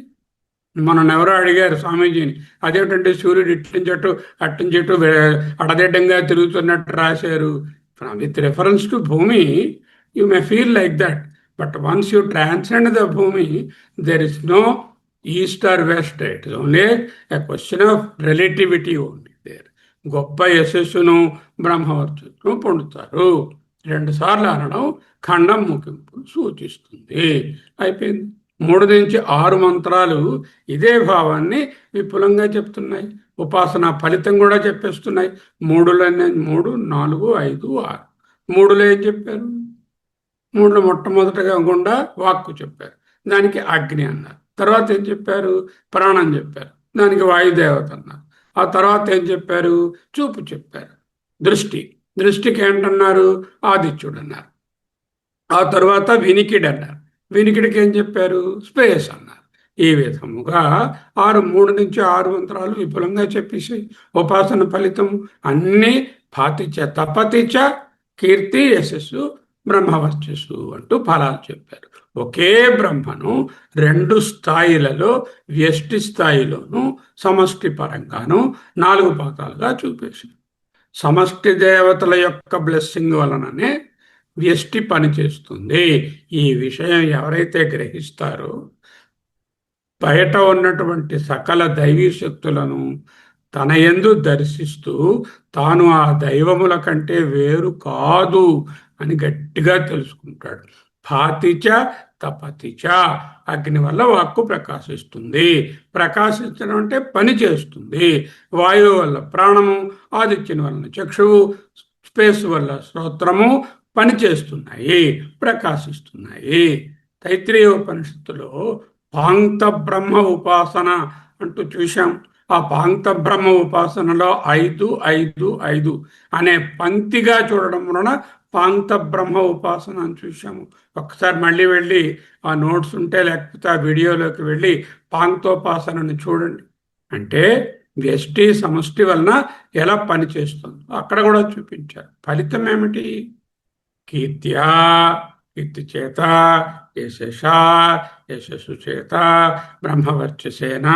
మనం ఎవరో అడిగారు స్వామీజీని, అదేమిటంటే సూర్యుడు ఇట్టించట్టు అట్టించట్టు అడదిడ్డంగా తిరుగుతున్నట్టు రాశారు. విత్ రెఫరెన్స్ టు భూమి you may feel like that, but once you transcend the భూమి there is no east or west. It is only a question of relativity only there. గొప్ప యశస్సును బ్రహ్మవర్చస్సును పొందుతారు. 2 సార్లు అనడం ఖండం ముగింపు సూచిస్తుంది. అయిపోయింది. 3 నుంచి 6 మంత్రాలు ఇదే భావాన్ని విపులంగా చెప్తున్నాయి. ఉపాసన ఫలితం కూడా చెప్పేస్తున్నాయి. 3లో 3, 4, 5, 6. 3లో ఏం చెప్పారు? 3లో మొట్టమొదటగా గుండా వాక్కు చెప్పారు, దానికి అగ్ని అన్నారు. తర్వాత ఏం చెప్పారు? ప్రాణం చెప్పారు, దానికి వాయుదేవత అన్నారు. ఆ తర్వాత ఏం చెప్పారు? చూపు చెప్పారు. దృష్టికి ఏంటన్నారు? ఆదిత్యుడు అన్నారు. ఆ తర్వాత వినికిడి అన్నారు. వినికిడికి ఏం చెప్పారు? స్పేస్ అన్నారు. ఈ విధముగా 3 నుంచి 6 మంత్రాలు విపులంగా చెప్పేసి ఉపాసన ఫలితం అన్నీ పాతిచ తపతిచ కీర్తి యశస్సు బ్రహ్మవర్చస్సు అంటూ ఫలాలు చెప్పారు. ఒకే బ్రహ్మను 2 స్థాయిలలో, వ్యష్టి స్థాయిలోను సమష్టి పరంగాను 4 పాతాలుగా చూపేశారు. సమష్టి దేవతల యొక్క బ్లెస్సింగ్ వలననే వ్యష్టి పనిచేస్తుంది. ఈ విషయం ఎవరైతే గ్రహిస్తారో బయట ఉన్నటువంటి సకల దైవీ శక్తులను తన యందు దర్శిస్తూ తాను ఆ దైవముల కంటే వేరు కాదు అని గట్టిగా తెలుసుకుంటాడు. భాతిచ తపతిచ, అగ్ని వల్ల వాక్కు ప్రకాశిస్తుంది. ప్రకాశించడం అంటే పని చేస్తుంది. వాయువు వల్ల ప్రాణము, ఆదిత్యుని వలన చక్షువు, స్పేస్ వల్ల శ్రోత్రము పనిచేస్తున్నాయి, ప్రకాశిస్తున్నాయి. తైత్రీయ ఉపనిషత్తులో పాంక్త బ్రహ్మ ఉపాసన అంటూ చూశాం. ఆ పాంక్త బ్రహ్మ ఉపాసనలో 5, 5, 5 అనే పంక్తిగా చూడడం వలన పాంక్త బ్రహ్మ ఉపాసన అని చూశాము. ఒక్కసారి మళ్ళీ వెళ్ళి ఆ నోట్స్ ఉంటే లేకపోతే ఆ వీడియోలోకి వెళ్ళి పాంక్తోపాసనని చూడండి. అంటే వ్యష్టి సమష్టి వలన ఎలా పనిచేస్తుంది అక్కడ కూడా చూపించారు. ఫలితం ఏమిటి? కీర్త్యా, కీర్తి చేత, యశస్సు చేత, బ్రహ్మవర్చసేన,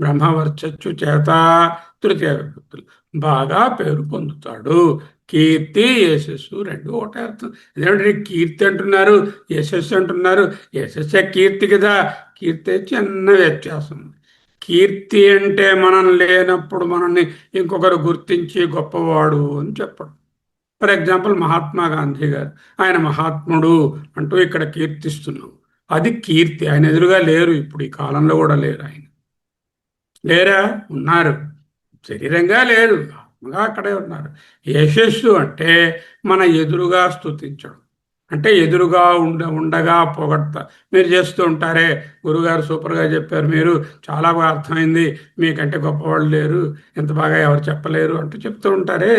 బ్రహ్మవర్చస్సు చేత, తృతీయ విభక్తులు బాగా పేరు పొందుతాడు. కీర్తి యశస్సు 2 ఒకటే అర్థం. ఎందుకంటే కీర్తి అంటున్నారు, యశస్సు అంటున్నారు. యశస్సే కీర్తి కదా. కీర్తి చిన్న వ్యత్యాసం. కీర్తి అంటే మనం లేనప్పుడు మనల్ని ఇంకొకరు గుర్తించి గొప్పవాడు అని చెప్పడం. ఫర్ ఎగ్జాంపుల్ మహాత్మా గాంధీ గారు, ఆయన మహాత్ముడు అంటూ ఇక్కడ కీర్తిస్తున్నాం. అది కీర్తి. ఆయన ఎదురుగా లేరు, ఇప్పుడు ఈ కాలంలో కూడా లేరు. ఆయన లేరా? ఉన్నారు, శరీరంగా లేరు, ఆత్మగా అక్కడే ఉన్నారు. యశస్సు అంటే మన ఎదురుగా స్తుతించడం, అంటే ఎదురుగా ఉండగా పొగడతా. మీరు చేస్తూ ఉంటారే, గురుగారు సూపర్గా చెప్పారు, మీరు చాలా బాగా అర్థమైంది, మీకంటే గొప్పవాళ్ళు లేరు, ఎంత బాగా ఎవరు చెప్పలేరు అంటూ చెప్తూ ఉంటారే,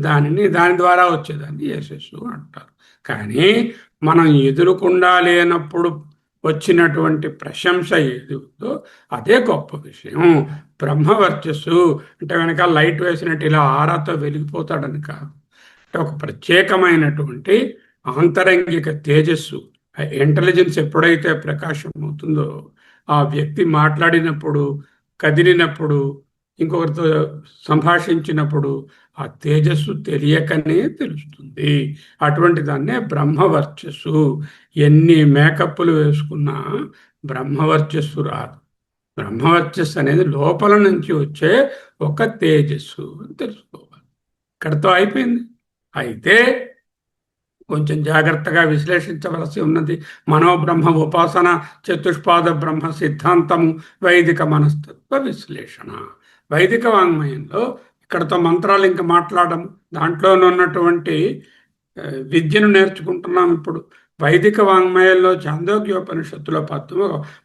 దాని ద్వారా వచ్చేదాన్ని యశస్సు అంటారు. కానీ మనం ఎదురుకుండా లేనప్పుడు వచ్చినటువంటి ప్రశంస ఏది ఉందో అదే గొప్ప విషయం. బ్రహ్మవర్చస్సు అంటే వెనక లైట్ వేసినట్టు ఇలా ఆరాతో వెలిగిపోతాడని కాదు. అంటే ఒక ప్రత్యేకమైనటువంటి ఆంతరంగిక తేజస్సు, ఇంటెలిజెన్స్ ఎప్పుడైతే ప్రకాశం అవుతుందో ఆ వ్యక్తి మాట్లాడినప్పుడు, కదిలినప్పుడు, ఇంకొకరితో సంభాషించినప్పుడు ఆ తేజస్సు తెలియకనే తెలుస్తుంది. అటువంటి దాన్నే బ్రహ్మవర్చస్సు. ఎన్ని మేకప్పులు వేసుకున్నా బ్రహ్మవర్చస్సు రాదు. బ్రహ్మవర్చస్సు అనేది లోపల నుంచి వచ్చే ఒక తేజస్సు అని తెలుసుకోవాలి. ఇక్కడితో అయిపోయింది. అయితే కొంచెం జాగ్రత్తగా విశ్లేషించవలసి ఉన్నది. మనోబ్రహ్మ ఉపాసన, చతుష్పాద బ్రహ్మ సిద్ధాంతము, వైదిక మనస్తత్వ విశ్లేషణ. వైదిక వాంగ్మయంలో ఇక్కడతో మంత్రాలు ఇంకా మాట్లాడము, దాంట్లోనున్నటువంటి విద్యను నేర్చుకుంటున్నాం. ఇప్పుడు వైదిక వాంగ్మయంలో చాందోగ్యోపనిషత్తులో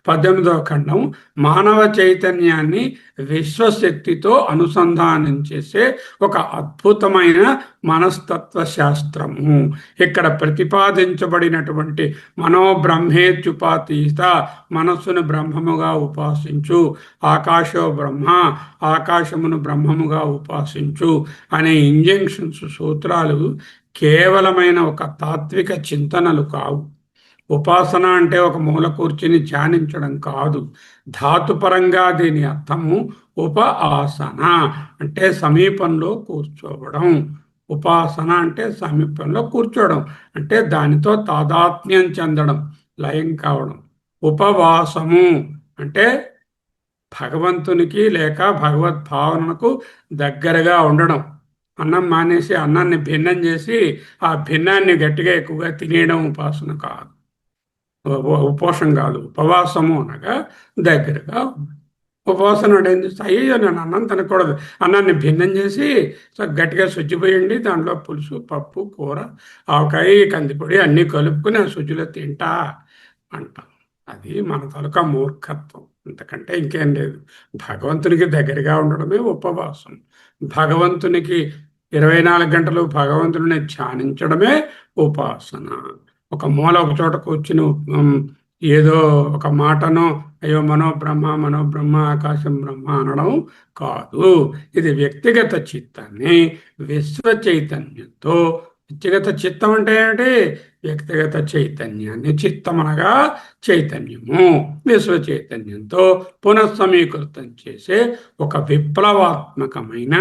18వ ఖండం మానవ చైతన్యాన్ని విశ్వశక్తితో అనుసంధానం చేసే ఒక అద్భుతమైన మనస్తత్వ శాస్త్రము. ఇక్కడ ప్రతిపాదించబడినటువంటి మనోబ్రహ్మేత్యుపాతీత, మనస్సును బ్రహ్మముగా ఉపాసించు, ఆకాశో బ్రహ్మ, ఆకాశమును బ్రహ్మముగా ఉపాసించు అనే ఇంజంక్షన్స్, సూత్రాలు కేవలమైన ఒక తాత్విక చింతనలు కావు. ఉపాసన అంటే ఒక మూల కూర్చుని ధ్యానించడం కాదు. ధాతుపరంగా దీని అర్థము ఉప ఆసన అంటే సమీపంలో కూర్చోవడం. ఉపాసన అంటే సమీపంలో కూర్చోవడం, అంటే దానితో తాదాత్మ్యం చెందడం, లయం కావడం. ఉపవాసము అంటే భగవంతునికి లేక భగవద్భావనకు దగ్గరగా ఉండడం. అన్నం మానేసి అన్నాన్ని భిన్నం చేసి ఆ భిన్నాన్ని గట్టిగా ఎక్కువగా తినేయడం ఉపాసన కాదు, ఉపోషం కాదు. ఉపవాసము అనగా దగ్గరగా ఉపవాసన అంటే ఏం చేస్తే, అయ్యో నేను అన్నం తినకూడదు, అన్నాన్ని భిన్నం చేసి గట్టిగా శుచిపోయండి, దాంట్లో పులుసు, పప్పు, కూర, ఆవకాయ, కందిపొడి అన్నీ కలుపుకుని ఆ శుచిలో తింటా అంటాం. అది మన తాలూకా మూర్ఖత్వం, అంతకంటే ఇంకేం లేదు. భగవంతునికి దగ్గరగా ఉండడమే ఉపవాసం. భగవంతునికి 24 గంటలు భగవంతుడిని ధ్యానించడమే ఉపాసన. ఒక మూల ఒక చోట కూర్చుని ఏదో ఒక మాటను అయ్యో మనోబ్రహ్మ మనోబ్రహ్మ ఆకాశం బ్రహ్మ అనడం కాదు. ఇది వ్యక్తిగత చిత్తాన్ని విశ్వ చైతన్యంతో, వ్యక్తిగత చిత్తం అంటే ఏమిటి? వ్యక్తిగత చైతన్యాన్ని, చిత్తం అనగా చైతన్యము, విశ్వ చైతన్యంతో పునఃసమీకృతం చేసే ఒక విప్లవాత్మకమైన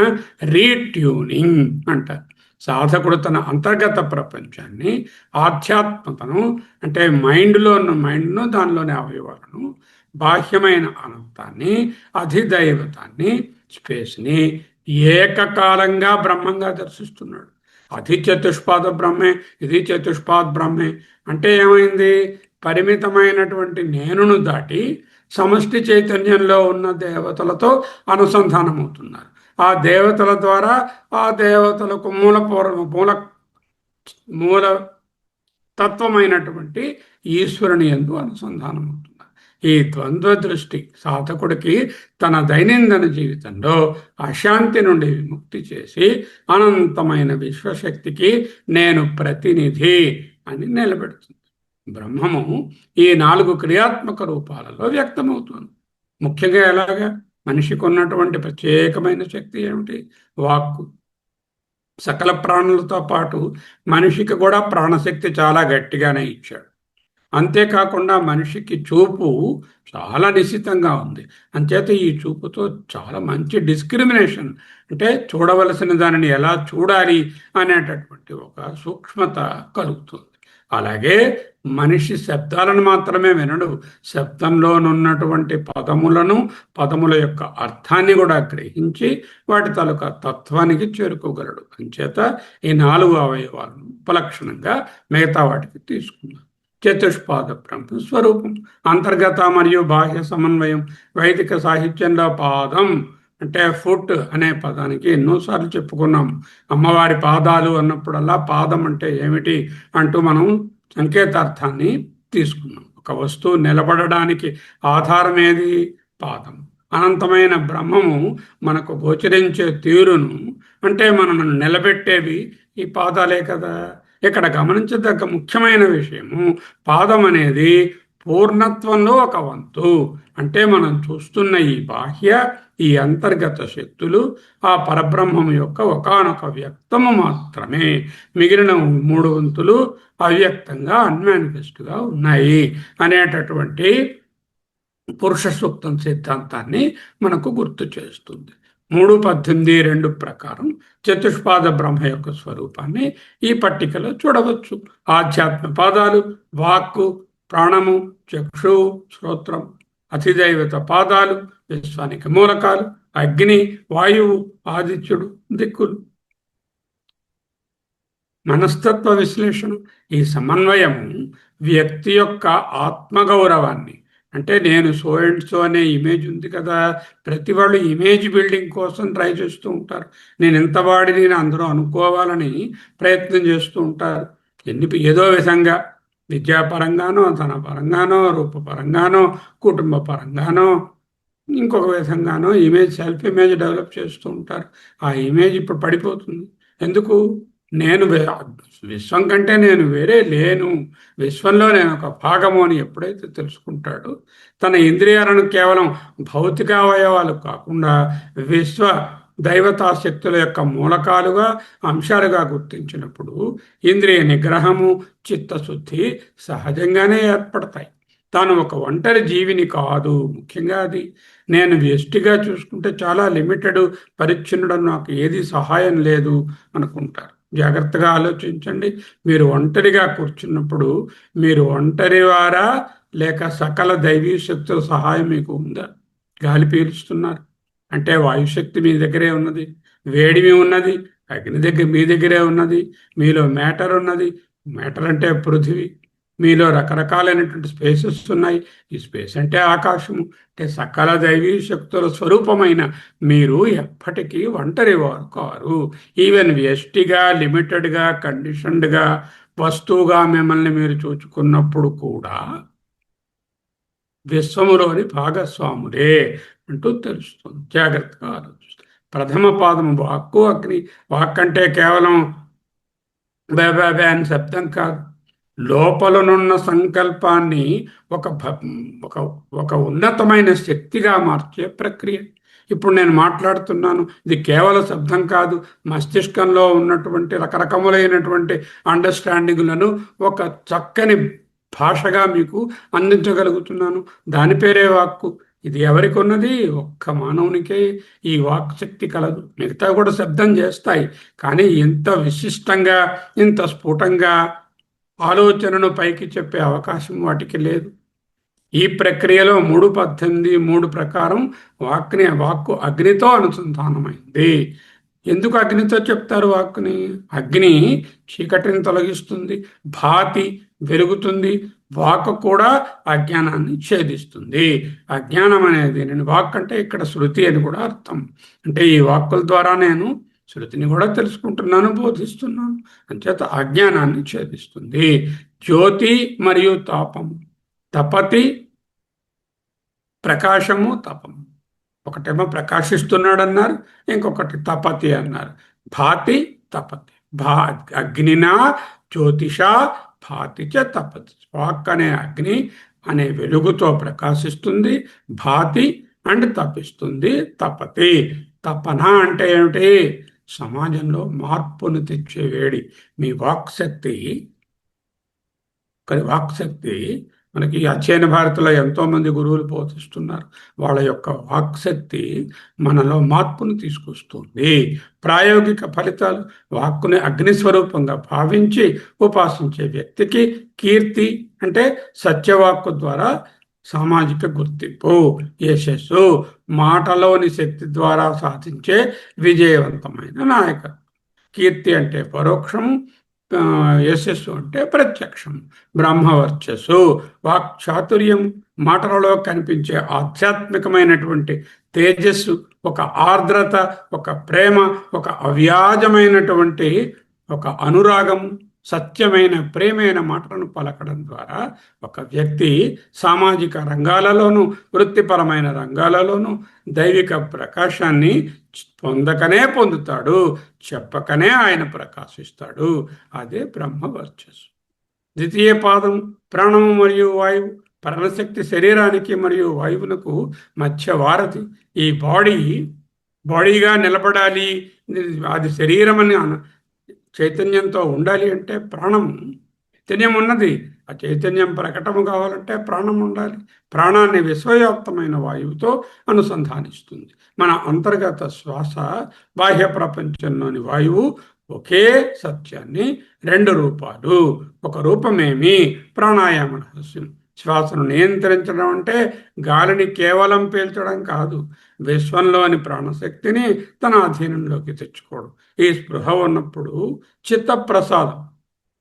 రీట్యూనింగ్ అంటారు. సాధకుడు తన అంతర్గత ప్రపంచాన్ని, ఆధ్యాత్మతను అంటే మైండ్లో ఉన్న మైండ్ను, దానిలోని అవయవాలను, బాహ్యమైన అనంతాన్ని, అధిదైవతాన్ని, స్పేస్ని ఏకకాలంగా బ్రహ్మంగా దర్శిస్తున్నాడు. అది చతుష్పాద బ్రహ్మే, ఇది చతుష్పాద్ బ్రహ్మే. అంటే ఏమైంది? పరిమితమైనటువంటి నేనును దాటి సమష్టి చైతన్యంలో ఉన్న దేవతలతో అనుసంధానమవుతున్నారు. ఆ దేవతల ద్వారా ఆ దేవతలకు మూల తత్వమైనటువంటి ఈశ్వరుని యందు అనుసంధానమవుతున్నారు. ఈ ద్వంద్వ దృష్టి సాధకుడికి తన దైనందిన జీవితంలో అశాంతి నుండి విముక్తి చేసి అనంతమైన విశ్వశక్తికి నేను ప్రతినిధి అని నిలబెడుతుంది. బ్రహ్మము ఈ 4 క్రియాత్మక రూపాలలో వ్యక్తమవుతుంది. ముఖ్యంగా ఎలాగా? మనిషికి ఉన్నటువంటి ప్రత్యేకమైన శక్తి ఏమిటి? వాక్కు. సకల ప్రాణులతో పాటు మనిషికి కూడా ప్రాణశక్తి చాలా గట్టిగానే ఇచ్చాడు. అంతేకాకుండా మనిషికి చూపు చాలా నిశితంగా ఉంది. అంచేత ఈ చూపుతో చాలా మంచి డిస్క్రిమినేషన్, అంటే చూడవలసిన దానిని ఎలా చూడాలి అనేటటువంటి ఒక సూక్ష్మత కలుగుతుంది. అలాగే మనిషి శబ్దాలను మాత్రమే వినడు, శబ్దంలోనున్నటువంటి పదముల యొక్క అర్థాన్ని కూడా గ్రహించి వాటి తాలూకా తత్వానికి చేరుకోగలడు. అంచేత ఈ 4 అవయవాలను ఉపలక్షణంగా మిగతా వాటికి తీసుకున్నాం. చతుష్పాద బ్రహ్మ స్వరూపం, అంతర్గత మరియు బాహ్య సమన్వయం. వైదిక సాహిత్యంలో పాదం అంటే ఫుట్ అనే పదానికి ఎన్నోసార్లు చెప్పుకున్నాం. అమ్మవారి పాదాలు అన్నప్పుడల్లా పాదం అంటే ఏమిటి అంటూ మనం సంకేతార్థాన్ని తీసుకున్నాం. ఒక వస్తువు నిలబడడానికి ఆధారం ఏది? పాదం. అనంతమైన బ్రహ్మము మనకు గోచరించే తీరును, అంటే మనను నిలబెట్టేవి ఈ పాదాలే కదా. ఇక్కడ గమనించదగ్గ ముఖ్యమైన విషయము, పాదం అనేది పూర్ణత్వంలో ఒక వంతు. అంటే మనం చూస్తున్న ఈ బాహ్య, ఈ అంతర్గత శక్తులు ఆ పరబ్రహ్మం యొక్క ఒకానొక వ్యక్తము మాత్రమే. మిగిలిన 3 వంతులు అవ్యక్తంగా, అన్మానిఫెస్ట్గా ఉన్నాయి అనేటటువంటి పురుష సూక్తం సిద్ధాంతాన్ని మనకు గుర్తు చేస్తుంది. 3:18:2 ప్రకారం చతుష్పాద బ్రహ్మ యొక్క స్వరూపాన్ని ఈ పట్టికలో చూడవచ్చు. ఆధ్యాత్మ పాదాలు వాక్కు, ప్రాణము, చక్షు, శ్రోత్రం. అధిదైవత పాదాలు విశ్వానికి మూలకాలు, అగ్ని, వాయువు, ఆదిత్యుడు, దిక్కులు. మనస్తత్వ విశ్లేషణ. ఈ సమన్వయము వ్యక్తి యొక్క ఆత్మగౌరవాన్ని, అంటే నేను సో అండ్ సో అనే ఇమేజ్ ఉంది కదా, ప్రతి వాళ్ళు ఇమేజ్ బిల్డింగ్ కోసం ట్రై చేస్తూ ఉంటారు. నేను ఎంత వాడిని అందరూ అనుకోవాలని ప్రయత్నం చేస్తూ ఉంటారు. ఏదో విధంగా విద్యాపరంగానో, ధన పరంగానో, రూపపరంగానో, కుటుంబ పరంగానో, ఇంకొక విధంగానో సెల్ఫ్ ఇమేజ్ డెవలప్ చేస్తూ ఉంటారు. ఆ ఇమేజ్ ఇప్పుడు పడిపోతుంది. ఎందుకు? నేను విశ్వం కంటే నేను వేరే లేను, విశ్వంలో నేను ఒక భాగము అని ఎప్పుడైతే తెలుసుకుంటాడో, తన ఇంద్రియాలను కేవలం భౌతిక అవయవాలు కాకుండా విశ్వ దైవతా శక్తుల యొక్క మూలకాలుగా, అంశాలుగా గుర్తించినప్పుడు ఇంద్రియ నిగ్రహము, చిత్తశుద్ధి సహజంగానే ఏర్పడతాయి. తాను ఒక ఒంటరి జీవిని కాదు. ముఖ్యంగా అది నేను వ్యష్టిగా చూసుకుంటే చాలా లిమిటెడ్, పరిచ్ఛిన్నుడు, నాకు ఏది సహాయం లేదు అనుకుంటారు. జాగ్రత్తగా ఆలోచించండి. మీరు ఒంటరిగా కూర్చున్నప్పుడు మీరు ఒంటరివారా, లేక సకల దైవీ శక్తుల సహాయం మీకు ఉందా? గాలి పీలుస్తున్నారు అంటే వాయుశక్తి మీ దగ్గరే ఉన్నది, వేడిమి ఉన్నది, అగ్ని దగ్గర మీ దగ్గరే ఉన్నది, మీలో మ్యాటర్ ఉన్నది. మ్యాటర్ అంటే పృథివీ. మీలో రకరకాలైనటువంటి స్పేసెస్ ఉన్నాయి. ఈ స్పేస్ అంటే ఆకాశము. అంటే సకల దైవీ శక్తుల స్వరూపమైన మీరు ఎప్పటికీ ఒంటరి వారు కారు. ఈవెన్ వ్యష్టిగా, లిమిటెడ్గా, కండిషన్డ్గా, వస్తువుగా మిమ్మల్ని మీరు చూచుకున్నప్పుడు కూడా విశ్వములోని భాగస్వాములే అంటూ తెలుస్తుంది. జాగ్రత్తగా ఆలోచిస్తుంది. ప్రథమ పాదము వాక్కు అగ్ని. వాక్ అంటే కేవలం బే అని శబ్దం కాదు. లోపలనున్న సంకల్పాన్ని ఒక ఒక ఒక ఉన్నతమైన శక్తిగా మార్చే ప్రక్రియ. ఇప్పుడు నేను మాట్లాడుతున్నాను, ఇది కేవల శబ్దం కాదు. మస్తిష్కంలో ఉన్నటువంటి రకరకములైనటువంటి అండర్స్టాండింగ్లను ఒక చక్కని భాషగా మీకు అందించగలుగుతున్నాను. దాని పేరే వాక్కు. ఇది ఎవరికి ఉన్నది? ఒక్క మానవునికే ఈ వాక్ శక్తి కలదు. మిగతా కూడా శబ్దం చేస్తాయి, కానీ ఇంత విశిష్టంగా, ఇంత స్ఫుటంగా ఆలోచనను పైకి చెప్పే అవకాశం వాటికి లేదు. ఈ ప్రక్రియలో 3:18 ప్రకారం వాక్కు అగ్నితో అనుసంధానమైంది. ఎందుకు అగ్నితో చెప్తారు వాక్కుని? అగ్ని చీకటిని తొలగిస్తుంది, భాతి వెలుగుతుంది. వాక్కు కూడా అజ్ఞానాన్ని ఛేదిస్తుంది. అజ్ఞానం అనేది, నేను వాక్ అంటే ఇక్కడ శృతి అని కూడా అర్థం. అంటే ఈ వాక్కుల ద్వారా నేను శృతిని కూడా తెలుసుకుంటున్నాను, బోధిస్తున్నాను. అంచేత అజ్ఞానాన్ని ఛేదిస్తుంది. జ్యోతి మరియు తాపము. తపతి ప్రకాశము, తపము. ఒకటేమో ప్రకాశిస్తున్నాడు అన్నారు, ఇంకొకటి తపతి అన్నారు. భాతి తపతి. అగ్నినా జ్యోతిష భాతి చ తపతి. వాక్ అనే అగ్ని అనే వెలుగుతో ప్రకాశిస్తుంది, భాతి అండ్ తపిస్తుంది, తపతి. తపన అంటే ఏమిటి? సమాజంలో మార్పును తెచ్చే వేడి. మీ వాక్శక్తి మనకి అధ్యయన భారతిలో ఎంతోమంది గురువులు బోధిస్తున్నారు. వాళ్ళ యొక్క వాక్శక్తి మనలో మార్పును తీసుకొస్తుంది. ప్రాయోగిక ఫలితాలు. వాక్కుని అగ్నిస్వరూపంగా భావించి ఉపాసించే వ్యక్తికి కీర్తి అంటే సత్యవాక్కు ద్వారా సామాజిక గుర్తింపు, యశస్సు, మాటలోని శక్తి ద్వారా సాధించే విజయవంతమైన నాయకత్వం. కీర్తి అంటే పరోక్షం, యశస్సు అంటే ప్రత్యక్షం. బ్రహ్మవర్చస్సు, వాక్చాతుర్యం, మాటలలో కనిపించే ఆధ్యాత్మికమైనటువంటి తేజస్సు, ఒక ఆర్ద్రత, ఒక ప్రేమ, ఒక అవ్యాజమైనటువంటి ఒక అనురాగం, సత్యమైన ప్రేమైన మాటలను పలకడం ద్వారా ఒక వ్యక్తి సామాజిక రంగాలలోనూ, వృత్తిపరమైన రంగాలలోనూ దైవిక ప్రకాశాన్ని పొందకనే పొందుతాడు, చెప్పకనే ఆయన ప్రకాశిస్తాడు. అదే బ్రహ్మవర్చస్సు. ద్వితీయ పాదం ప్రాణము మరియు వాయువు. ప్రాణశక్తి శరీరానికి మరియు వాయువునకు మధ్య వారధి. ఈ బాడీగా నిలబడాలి, అది శరీరం అని చైతన్యంతో ఉండాలి అంటే ప్రాణం, చైతన్యం ఉన్నది. ఆ చైతన్యం ప్రకటము కావాలంటే ప్రాణం ఉండాలి. ప్రాణాన్ని విశ్వవ్యాప్తమైన వాయువుతో అనుసంధానిస్తుంది. మన అంతర్గత శ్వాస, బాహ్య ప్రపంచంలోని వాయువు ఒకే సత్యాన్ని 2 రూపాలు. ఒక రూపమేమి? ప్రాణాయామ రహస్యం. శ్వాసను నియంత్రించడం అంటే గాలిని కేవలం పీల్చడం కాదు, విశ్వంలోని ప్రాణశక్తిని తన అధీనంలోకి తెచ్చుకోవడం. ఈ స్పృహ ఉన్నప్పుడు చిత్తప్రసాదం,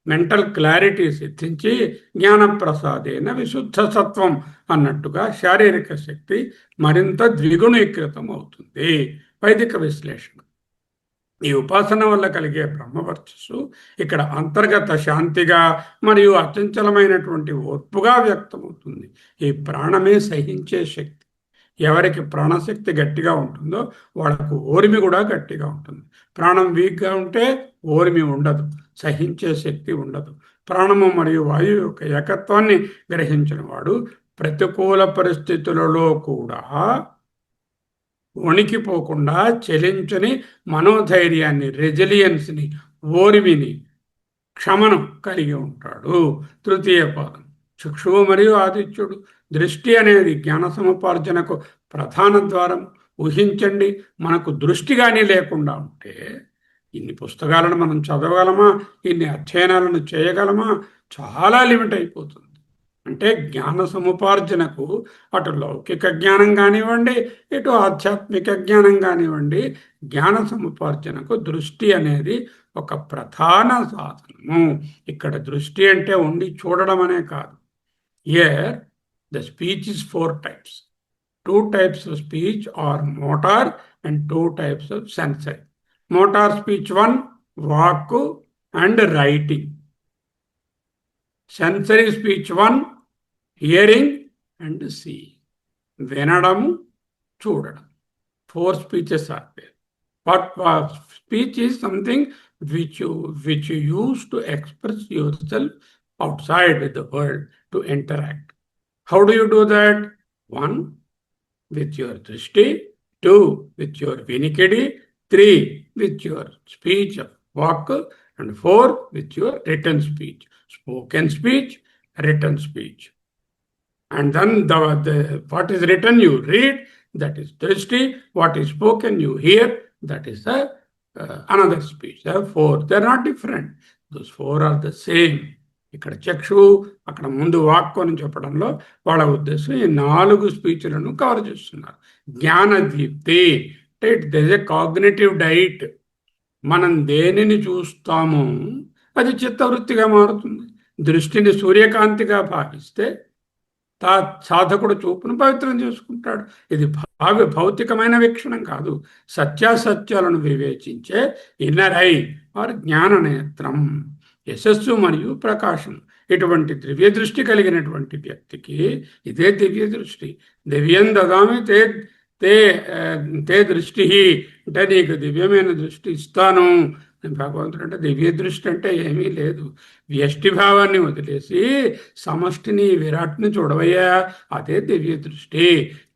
మెంటల్ క్లారిటీ సిద్ధించి జ్ఞానప్రసాదేన విశుద్ధ సత్వం అన్నట్టుగా శారీరక శక్తి మరింత ద్విగుణీకృతం అవుతుంది. వైదిక విశ్లేషణ. ఈ ఉపాసన వల్ల కలిగే బ్రహ్మవర్చస్సు ఇక్కడ అంతర్గత శాంతిగా మరియు అచంచలమైనటువంటి ఓర్పుగా వ్యక్తమవుతుంది. ఈ ప్రాణమే సహించే శక్తి. ఎవరికి ప్రాణశక్తి గట్టిగా ఉంటుందో వాళ్ళకు ఓర్మి కూడా గట్టిగా ఉంటుంది. ప్రాణం వీక్గా ఉంటే ఓర్మి ఉండదు, సహించే శక్తి ఉండదు. ప్రాణము మరియు వాయువు యొక్క ఏకత్వాన్ని గ్రహించిన వాడు ప్రతికూల పరిస్థితులలో కూడా వణికిపోకుండా చలించని మనోధైర్యాన్ని, రెజిలియన్స్ని, ఓర్మిని, క్షమను కలిగి ఉంటాడు. తృతీయ పాదం చక్షువు మరియు ఆదిత్యుడు. దృష్టి అనేది జ్ఞాన సముపార్జనకు ప్రధాన ద్వారం. ఊహించండి, మనకు దృష్టి కానీ లేకుండా ఉంటే ఇన్ని పుస్తకాలను మనం చదవగలమా, ఇన్ని అధ్యయనాలను చేయగలమా? చాలా లిమిట్ అయిపోతుంది. అంటే జ్ఞాన సముపార్జనకు అటు లౌకిక జ్ఞానం కానివ్వండి, ఇటు ఆధ్యాత్మిక జ్ఞానం కానివ్వండి, జ్ఞాన సముపార్జనకు దృష్టి అనేది ఒక ప్రధాన సాధనము. ఇక్కడ దృష్టి అంటే ఉండి చూడడం అనే కాదు. Here the speech is 4 types. 2 types of speech are motor and 2 types of sensory. Motor speech 1, vaku and writing. Sensory speech 1, hearing and seeing. వినడము, చూడడం. 4 speeches are there. But speech is something which you use to express yourself outside with the world, to interact. How do you do that? 1, with your drishti. 2, with your vinikidi. 3, with your speech of vak. And 4, with your written speech. Spoken speech, written speech. And then what is written you read, that is drishti. What is spoken you hear, that is another speech. Therefore, they are not different. Those 4 are the same. ఇక్కడ చక్షువు, అక్కడ ముందు వాక్కు అని చెప్పడంలో వాళ్ళ ఉద్దేశం ఈ 4 స్పీచ్లను cover చేస్తున్నారు. జ్ఞాన దీప్తి అంటే it is a cognitive diet. మనం దేనిని చూస్తామో అది చిత్తవృత్తిగా మారుతుంది. దృష్టిని సూర్యకాంతిగా భావిస్తే సాధకుడు చూపును పవిత్రం చేసుకుంటాడు. ఇది భౌతికమైన వీక్షణం కాదు, సత్యాసత్యాలను వివేచించే ఇన్నర్ ఐ వారి జ్ఞాన నేత్రం, యశస్సు మరియు ప్రకాశం. ఇటువంటి దివ్య దృష్టి కలిగినటువంటి వ్యక్తికి ఇదే దివ్య దృష్టి. దివ్యం దదామి తే తే తే దృష్టి అంటే నీకు దివ్యమైన దృష్టి ఇస్తాను. భగవంతుడు అంటే దివ్య దృష్టి అంటే ఏమీ లేదు. వ్యష్టిభావాన్ని వదిలేసి సమష్టిని, విరాట్ని చూడవయ్యా, అదే దివ్య దృష్టి.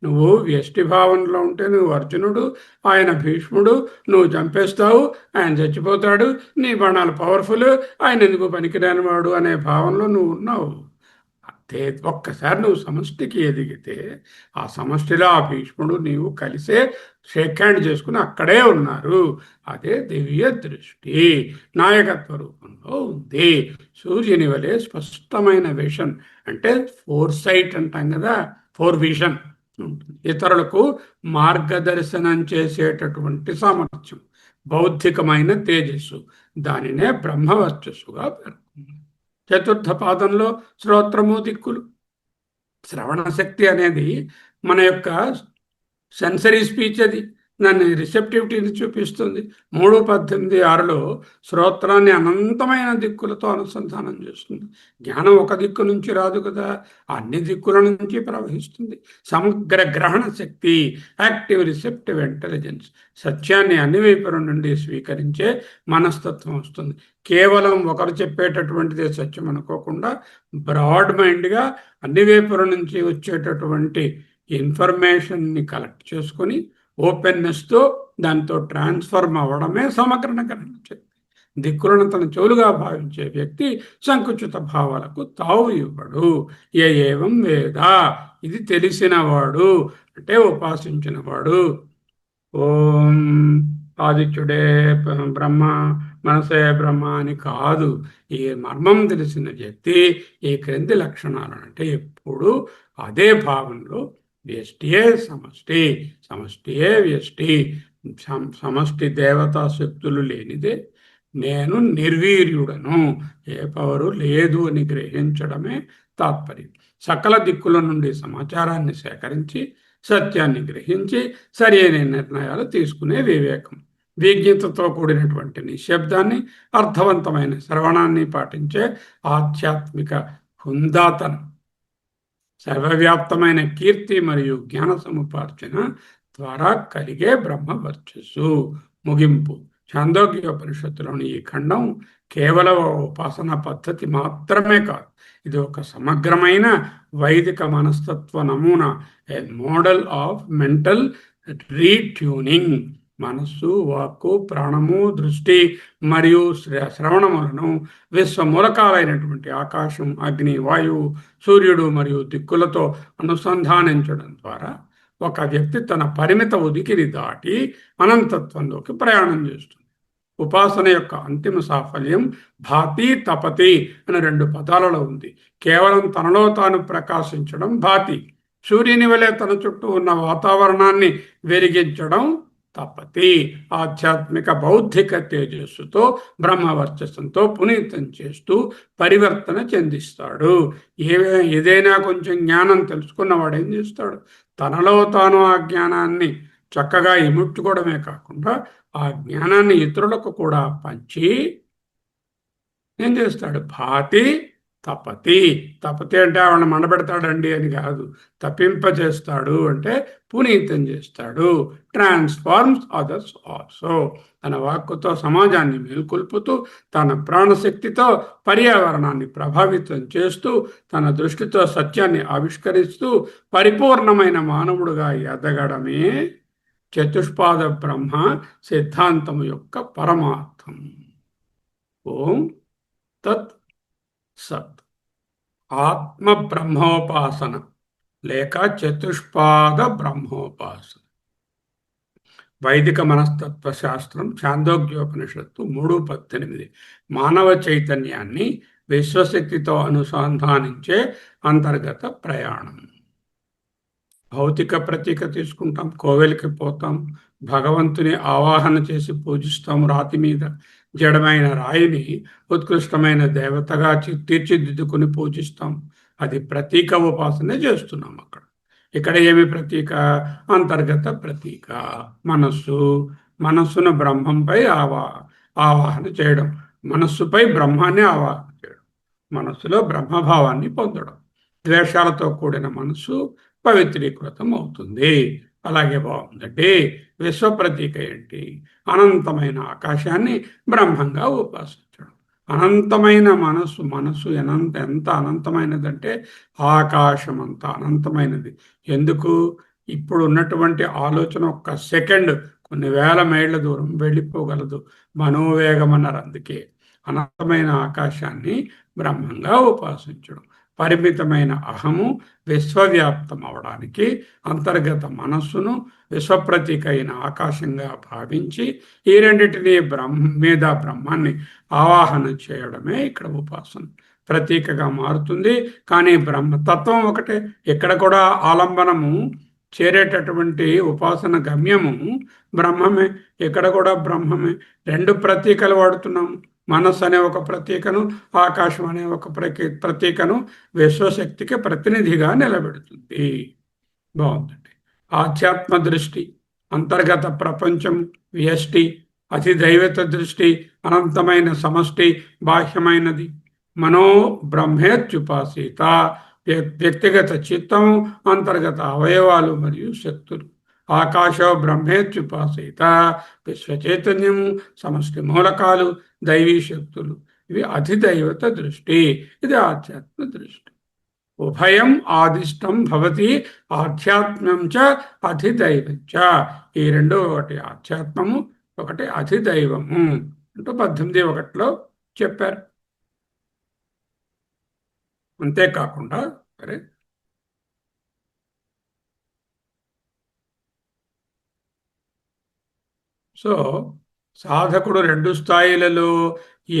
నువ్వు వ్యష్టిభావంలో ఉంటే నువ్వు అర్జునుడు, ఆయన భీష్ముడు, నువ్వు చంపేస్తావు, ఆయన చచ్చిపోతాడు, నీ బాణాలు పవర్ఫుల్, ఆయన ఎందుకు పనికిరాని వాడు అనే భావంలో నువ్వు ఉన్నావు. అదే ఒక్కసారి నువ్వు సమష్టికి ఎదిగితే ఆ సమష్టిలో ఆ భీష్ముడు నీవు కలిసే షేక్ హ్యాండ్ చేసుకుని అక్కడే ఉన్నారు. అదే దివ్య దృష్టి నాయకత్వ రూపంలో ఉంది. సూర్యుని వలె స్పష్టమైన విషన్ అంటే 4 sight అంటాం కదా, 4 vision ఉంటుంది. ఇతరులకు మార్గదర్శనం చేసేటటువంటి సామర్థ్యం, బౌద్ధికమైన తేజస్సు, దానినే బ్రహ్మవర్చస్సుగా పేర్కొంది. చతుర్థ పాదంలో శ్రోత్రము, దిక్కులు. శ్రవణ శక్తి అనేది మన యొక్క సెన్సరీ స్పీచ్, అది దాన్ని రిసెప్టివిటీని చూపిస్తుంది. 3:18-6లో శ్రోత్రాన్ని అనంతమైన దిక్కులతో అనుసంధానం చేస్తుంది. జ్ఞానం ఒక దిక్కు నుంచి రాదు కదా, అన్ని దిక్కుల నుంచి ప్రవహిస్తుంది. సమగ్ర గ్రహణ శక్తి, యాక్టివ్ రిసెప్టివ్ ఇంటెలిజెన్స్, సత్యాన్ని అన్ని వైపుల నుండి స్వీకరించే మనస్తత్వం వస్తుంది. కేవలం ఒకరు చెప్పేటటువంటిదే సత్యం అనుకోకుండా బ్రాడ్ మైండ్గా అన్ని వైపుల నుంచి వచ్చేటటువంటి ఇన్ఫర్మేషన్ని కలెక్ట్ చేసుకొని ఓపెన్నెస్తో దాంతో ట్రాన్స్ఫర్మ్ అవ్వడమే సమగ్ర గ్రహణ శక్తి. దిక్కులను తన చెవులుగా భావించే వ్యక్తి సంకుచిత భావాలకు తావు ఇవ్వడు. ఏవం వేద, ఇది తెలిసినవాడు అంటే ఉపాసించినవాడు. ఓం ఆదిత్యుడే బ్రహ్మ, మనసే బ్రహ్మ అని కాదు. ఈ మర్మం తెలిసిన వ్యక్తి ఈ క్రింది లక్షణాలను అంటే ఎప్పుడు అదే భావంలో వ్యష్టియే సమష్టి, సమష్టియే వ్యష్టి, సమష్టి దేవతా శక్తులు లేనిదే నేను నిర్వీర్యుడను, ఏ పవరు లేదు అని గ్రహించడమే తాత్పర్యం. సకల దిక్కుల నుండి సమాచారాన్ని సేకరించి సత్యాన్ని గ్రహించి సరైన నిర్ణయాలు తీసుకునే వివేకం. విజ్ఞతతో కూడినటువంటి నిశ్శబ్దాన్ని, అర్థవంతమైన శ్రవణాన్ని పాటించే ఆధ్యాత్మిక హుందాతనం, సర్వవ్యాప్తమైన కీర్తి మరియు జ్ఞాన సముపార్జన ద్వారా కలిగే బ్రహ్మ వర్చస్సు. ముగింపు. ఛాందోగ్యోపనిషత్తులోని ఈ ఖండం కేవలం ఉపాసన పద్ధతి మాత్రమే కాదు, ఇది ఒక సమగ్రమైన వైదిక మనస్తత్వ నమూనా, ఏ మోడల్ ఆఫ్ మెంటల్ రీట్యూనింగ్. మనస్సు, వాక్కు, ప్రాణము, దృష్టి మరియు శ్రవణములను విశ్వమూలకాలైనటువంటి ఆకాశం, అగ్ని, వాయువు, సూర్యుడు మరియు దిక్కులతో అనుసంధానించడం ద్వారా ఒక వ్యక్తి తన పరిమిత ఉనికిని దాటి అనంతత్వంలోకి ప్రయాణం చేస్తుంది. ఉపాసన యొక్క అంతిమ సాఫల్యం భాతి తపతి అనే 2 పదాలలో ఉంది. కేవలం తనలో తాను ప్రకాశించడం భాతి, సూర్యుని వలె తన చుట్టూ ఉన్న వాతావరణాన్ని వెలిగించడం తపతి. ఆధ్యాత్మిక బౌద్ధిక తేజస్సుతో బ్రహ్మవర్చస్సుతో పునీతం చేస్తూ పరివర్తన చెందిస్తాడు. ఏదైనా కొంచెం జ్ఞానం తెలుసుకున్నవాడు ఏం చేస్తాడు? తనలో తాను ఆ జ్ఞానాన్ని చక్కగా ఇముడ్చుకోవడమే కాకుండా ఆ జ్ఞానాన్ని ఇతరులకు కూడా పంచి ఏం చేస్తాడు? భాతి తపతి. తపతి అంటే వాళ్ళని మండబెడతాడండి అని కాదు, తప్పింపజేస్తాడు అంటే పునీతం చేస్తాడు. Transforms others also. తన వాక్కుతో సమాజాన్ని మేల్కొల్పుతూ, తన ప్రాణశక్తితో పర్యావరణాన్ని ప్రభావితం చేస్తూ, తన దృష్టితో సత్యాన్ని ఆవిష్కరిస్తూ పరిపూర్ణమైన మానవుడుగా ఎదగడమే చతుష్పాద బ్రహ్మ సిద్ధాంతం యొక్క పరమార్థం. ఓం తత్ సత్. ఆత్మ బ్రహ్మోపాసన లేక చతుష్పాద బ్రహ్మోపాసన. వైదిక మనస్తత్వ శాస్త్రం ఛాందోగ్యోపనిషత్తు 3:18 మానవ చైతన్యాన్ని విశ్వశక్తితో అనుసంధానించే అంతర్గత ప్రయాణం. భౌతిక ప్రతీక తీసుకుంటాం, కోవెలకి పోతాం, భగవంతుని ఆవాహన చేసి పూజిస్తాం. రాతి మీద జడమైన రాయిని ఉత్కృష్టమైన దేవతగా తీర్చిదిద్దుకుని పూజిస్తాం. అది ప్రతీక ఉపాసనే చేస్తున్నాం. ఇక్కడ ఏమి ప్రతీక? అంతర్గత ప్రతీక. మనస్సును బ్రహ్మంపై ఆవాహన చేయడం, మనస్సుపై బ్రహ్మాన్ని ఆవాహన చేయడం, మనస్సులో బ్రహ్మభావాన్ని పొందడం. ద్వేషాలతో కూడిన మనస్సు పవిత్రీకృతం అవుతుంది. అలాగే బాగుందండి. విశ్వ ప్రతీక ఏంటి? అనంతమైన ఆకాశాన్ని బ్రహ్మంగా ఉపాసించడం. అనంతమైన మనస్సు ఎంత అనంతమైనదంటే ఆకాశం అంత అనంతమైనది. ఎందుకు? ఇప్పుడు ఉన్నటువంటి ఆలోచన ఒక్క సెకండ్ కొన్ని వేల మైళ్ళ దూరం వెళ్ళిపోగలదు. మనోవేగం అన్నారు. అందుకే అనంతమైన ఆకాశాన్ని బ్రహ్మంగా ఉపాసించడం. పరిమితమైన అహము విశ్వవ్యాప్తం అవడానికి అంతర్గత మనస్సును విశ్వప్రతీక అయిన ఆకాశంగా భావించి ఈ రెండింటినీ బ్రహ్మాన్ని ఆవాహన చేయడమే ఇక్కడ ఉపాసన ప్రతీకగా మారుతుంది. కానీ బ్రహ్మతత్వం ఒకటే. ఇక్కడ కూడా ఆలంబనము చేరేటటువంటి ఉపాసన గమ్యము బ్రహ్మమే. ఇక్కడ కూడా బ్రహ్మమే. 2 ప్రతీకలు వాడుతున్నాము. మనస్సు అనే ఒక ప్రతీకను, ఆకాశం అనే ఒక ప్రతీకను విశ్వశక్తికి ప్రతినిధిగా నిలబెడుతుంది. బాగుందండి. ఆధ్యాత్మ దృష్టి, అంతర్గత ప్రపంచం వ్యష్టి, అధిదైవత దృష్టి అనంతమైన సమష్టి, బాహ్యమైనది. మనో బ్రహ్మేత్యుపాసీత, వ్యక్తిగత చిత్తము, అంతర్గత అవయవాలు మరియు శక్తులు. ఆకాశో బ్రహ్మేత్యుపాసీత, విశ్వచైతన్యము, సమష్టి మూలకాలు, దైవీ శక్తులు. ఇవి అధిదైవత దృష్టి, ఇది ఆధ్యాత్మ దృష్టి. ఉభయం ఆదిష్టం భవతి ఆధ్యాత్మ్యం చ అధిదైవం చ. ఈ 2 ఒకటి ఆధ్యాత్మము, ఒకటి అధిదైవము అంటూ 18:1 చెప్పారు. అంతేకాకుండా సరే సో సాధకుడు 2 స్థాయిలలో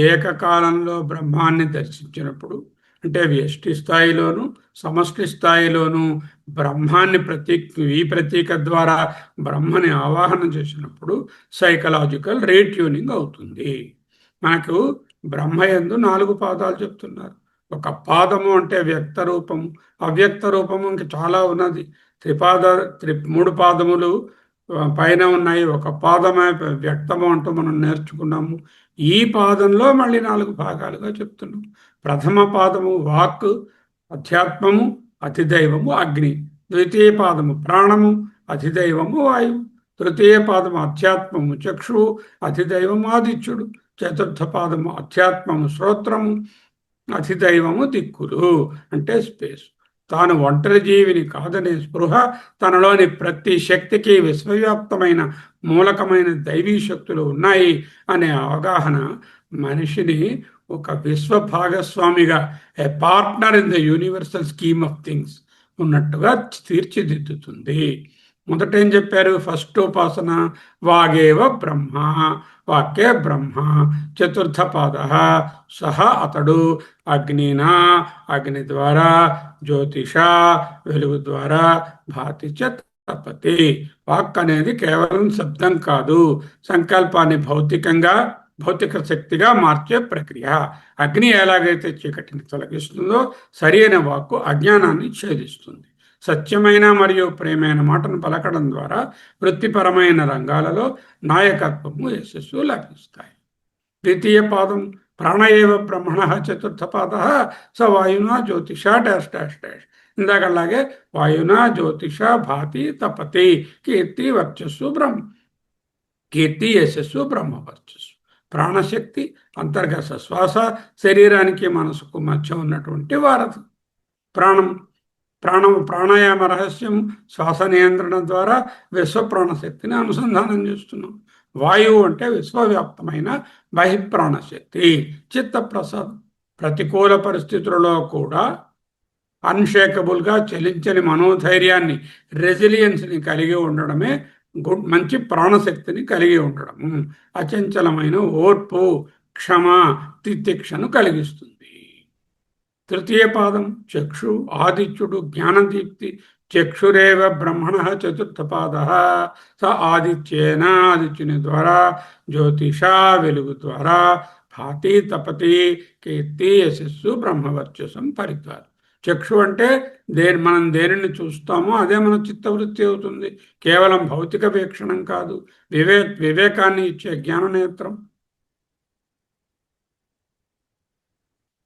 ఏకకాలంలో బ్రహ్మాన్ని దర్శించినప్పుడు, అంటే వ్యష్టి స్థాయిలోను సమష్టి స్థాయిలోను బ్రహ్మాన్ని ఈ ప్రతీక ద్వారా బ్రహ్మని ఆవాహన చేసినప్పుడు సైకలాజికల్ రీట్యూనింగ్ అవుతుంది. మనకు బ్రహ్మయందు 4 పాదాలు చెప్తున్నారు. ఒక పాదము అంటే వ్యక్త రూపము, అవ్యక్త రూపము ఇంక చాలా ఉన్నది. 3 పాదములు పైన ఉన్నాయి, ఒక పాదమే వ్యక్తము అంటూ మనం నేర్చుకున్నాము. ఈ పాదంలో మళ్ళీ 4 భాగాలుగా చెప్తున్నాం. ప్రథమ పాదము వాక్, అధ్యాత్మము, అధిదైవము అగ్ని. ద్వితీయ పాదము ప్రాణము, అధిదైవము వాయువు. తృతీయ పాదము అధ్యాత్మము చక్షువు, అధిదైవము ఆదిత్యుడు. చతుర్థ పాదము అధ్యాత్మము శ్రోత్రము, అధిదైవము దిక్కులు అంటే స్పేస్. తాను ఒంటరి జీవిని కాదనే స్పృహ, తనలోని ప్రతి శక్తికి విశ్వవ్యాప్తమైన మూలకమైన దైవీ శక్తులు ఉన్నాయి అనే అవగాహన మనిషిని ఒక విశ్వ భాగస్వామిగా, a partner in the universal scheme of things ఉన్నట్టుగా తీర్చిదిద్దుతుంది. మొదట ఏం చెప్పారు? ఫస్ట్ ఉపాసన వాగేవ బ్రహ్మ, వాక్యే బ్రహ్మ. చతుర్థ పాద సహ అతడు, అగ్నినా అగ్ని ద్వారా, జ్యోతిష వెలుగు ద్వారా, భాతి చ తపతి. వాక్ అనేది కేవలం శబ్దం కాదు, సంకల్పాన్ని భౌతిక శక్తిగా మార్చే ప్రక్రియ. అగ్ని ఎలాగైతే చీకటిని తొలగిస్తుందో, సరి అయిన వాక్కు అజ్ఞానాన్ని ఛేదిస్తుంది. సత్యమైన మరియు ప్రేమైన మాటను పలకడం ద్వారా వృత్తిపరమైన రంగాలలో నాయకత్వము, యశస్సు లభిస్తాయి. ద్వితీయ పాదం ప్రాణయేవ బ్రహ్మణ. చతుర్థ పాద స వాయునా జ్యోతిష డాష్ డాష్ డాష్. ఇందాకలాగే వాయునా జ్యోతిష భాతి తపతి. కీర్తి వర్చస్సు బ్రహ్మ, కీర్తి యశస్సు బ్రహ్మ వర్చస్సు. ప్రాణశక్తి అంతర్గత శ్వాస, శరీరానికి మనసుకు మధ్య ఉన్నటువంటి వారధి. ప్రాణాయామ రహస్యం శ్వాస నియంత్రణ ద్వారా విశ్వ ప్రాణశక్తిని అనుసంధానం చేస్తున్నాం. వాయువు అంటే విశ్వవ్యాప్తమైన బహిప్రాణశక్తి. చిత్త ప్రసాదం ప్రతికూల పరిస్థితులలో కూడా అన్షేకబుల్గా చలించని మనోధైర్యాన్ని, రెసిలియన్స్ని కలిగి ఉండడమే మంచి ప్రాణశక్తిని కలిగి ఉండడము. అచంచలమైన ఓర్పు, క్షమ, తితిక్షను కలిగిస్తుంది. తృతీయ పాదం చక్షు, ఆదిత్యుడు జ్ఞానదీప్తి. చక్షురేవ బ్రహ్మణ. చతుర్థ పాద స ఆదిత్యేన, ఆదిత్యుని ద్వారా, జ్యోతిష వెలుగు ద్వారా, భాతి తపతి, కీర్తి యశస్సు బ్రహ్మవర్చసం ఫలితాలు. చక్షు అంటే మనం దేనిని చూస్తామో అదే మన చిత్తవృత్తి అవుతుంది. కేవలం భౌతిక వీక్షణం కాదు, వివేకాన్ని ఇచ్చే జ్ఞాననేత్రం.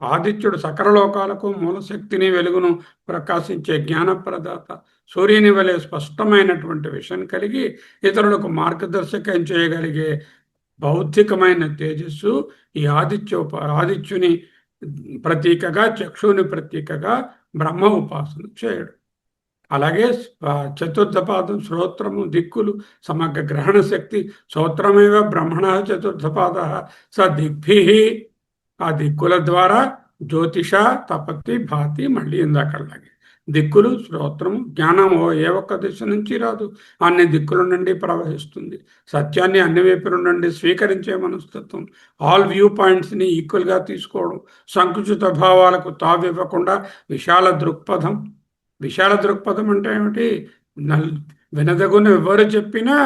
ఆదిత్యుడు సకల లోకాలకు మూలశక్తిని, వెలుగును ప్రకాశించే జ్ఞానప్రదాత. సూర్యుని వలె స్పష్టమైనటువంటి విషన్ కలిగి ఇతరులకు మార్గదర్శకం చేయగలిగే బౌద్ధికమైన తేజస్సు ఈ ఆదిత్యుని ప్రతీకగా, చక్షుని ప్రతీకగా బ్రహ్మ ఉపాసన చేయడు. అలాగే చతుర్థ పాదం శ్రోత్రము, దిక్కులు, సమగ్ర గ్రహణ శక్తి. శ్రోత్రమేవ బ్రహ్మణ. చతుర్థ పాద స దిగ్భి. ఆ దిక్కుల ద్వారా జ్యోతిష తపతి భాతి. మళ్ళీ ఇందాకలాగే దిక్కులు, శ్రోత్రము, జ్ఞానము ఏ ఒక్క దిశ నుంచి రాదు, అన్ని దిక్కుల నుండి ప్రవహిస్తుంది. సత్యాన్ని అన్ని వైపుల నుండి స్వీకరించే మనస్తత్వం. ఆల్ వ్యూ పాయింట్స్ని ఈక్వల్గా తీసుకోవడం. సంకుచిత భావాలకు తావివ్వకుండా విశాల దృక్పథం. విశాల దృక్పథం అంటే ఏమిటి? వినదగును ఎవరు చెప్పినా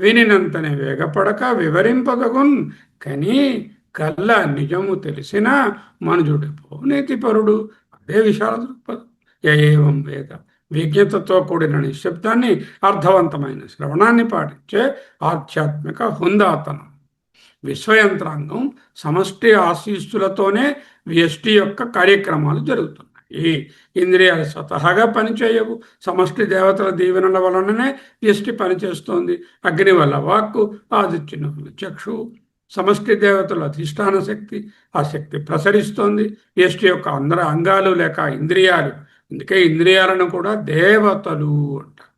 వినినంతనే వేగపడక వివరింపదగున్ కని కల్లా నిజము తెలిసిన మనుజుడిపో నీతిపరుడు. అదే విశాల దృక్పథం. ఏవం వేద విజ్ఞతతో కూడిన నిశ్శబ్దాన్ని, అర్థవంతమైన శ్రవణాన్ని పాటించే ఆధ్యాత్మిక హుందాతనం. విశ్వయంత్రాంగం సమష్టి ఆశీస్సులతోనే వ్యష్టి యొక్క కార్యక్రమాలు జరుగుతున్నాయి. ఇంద్రియాలు స్వతహాగా పనిచేయవు, సమష్టి దేవతల దీవెనల వలననే వ్యష్టి పనిచేస్తోంది. అగ్ని వల్ల వాక్కు, ఆదిత్యుని వల్ల చక్షువు, సమష్టి దేవతల అధిష్టాన శక్తి. ఆ శక్తి ప్రసరిస్తోంది. వ్యష్టి యొక్క అందరి అంగాలు లేక ఇంద్రియాలు. అందుకే ఇంద్రియాలను కూడా దేవతలు అంటారు.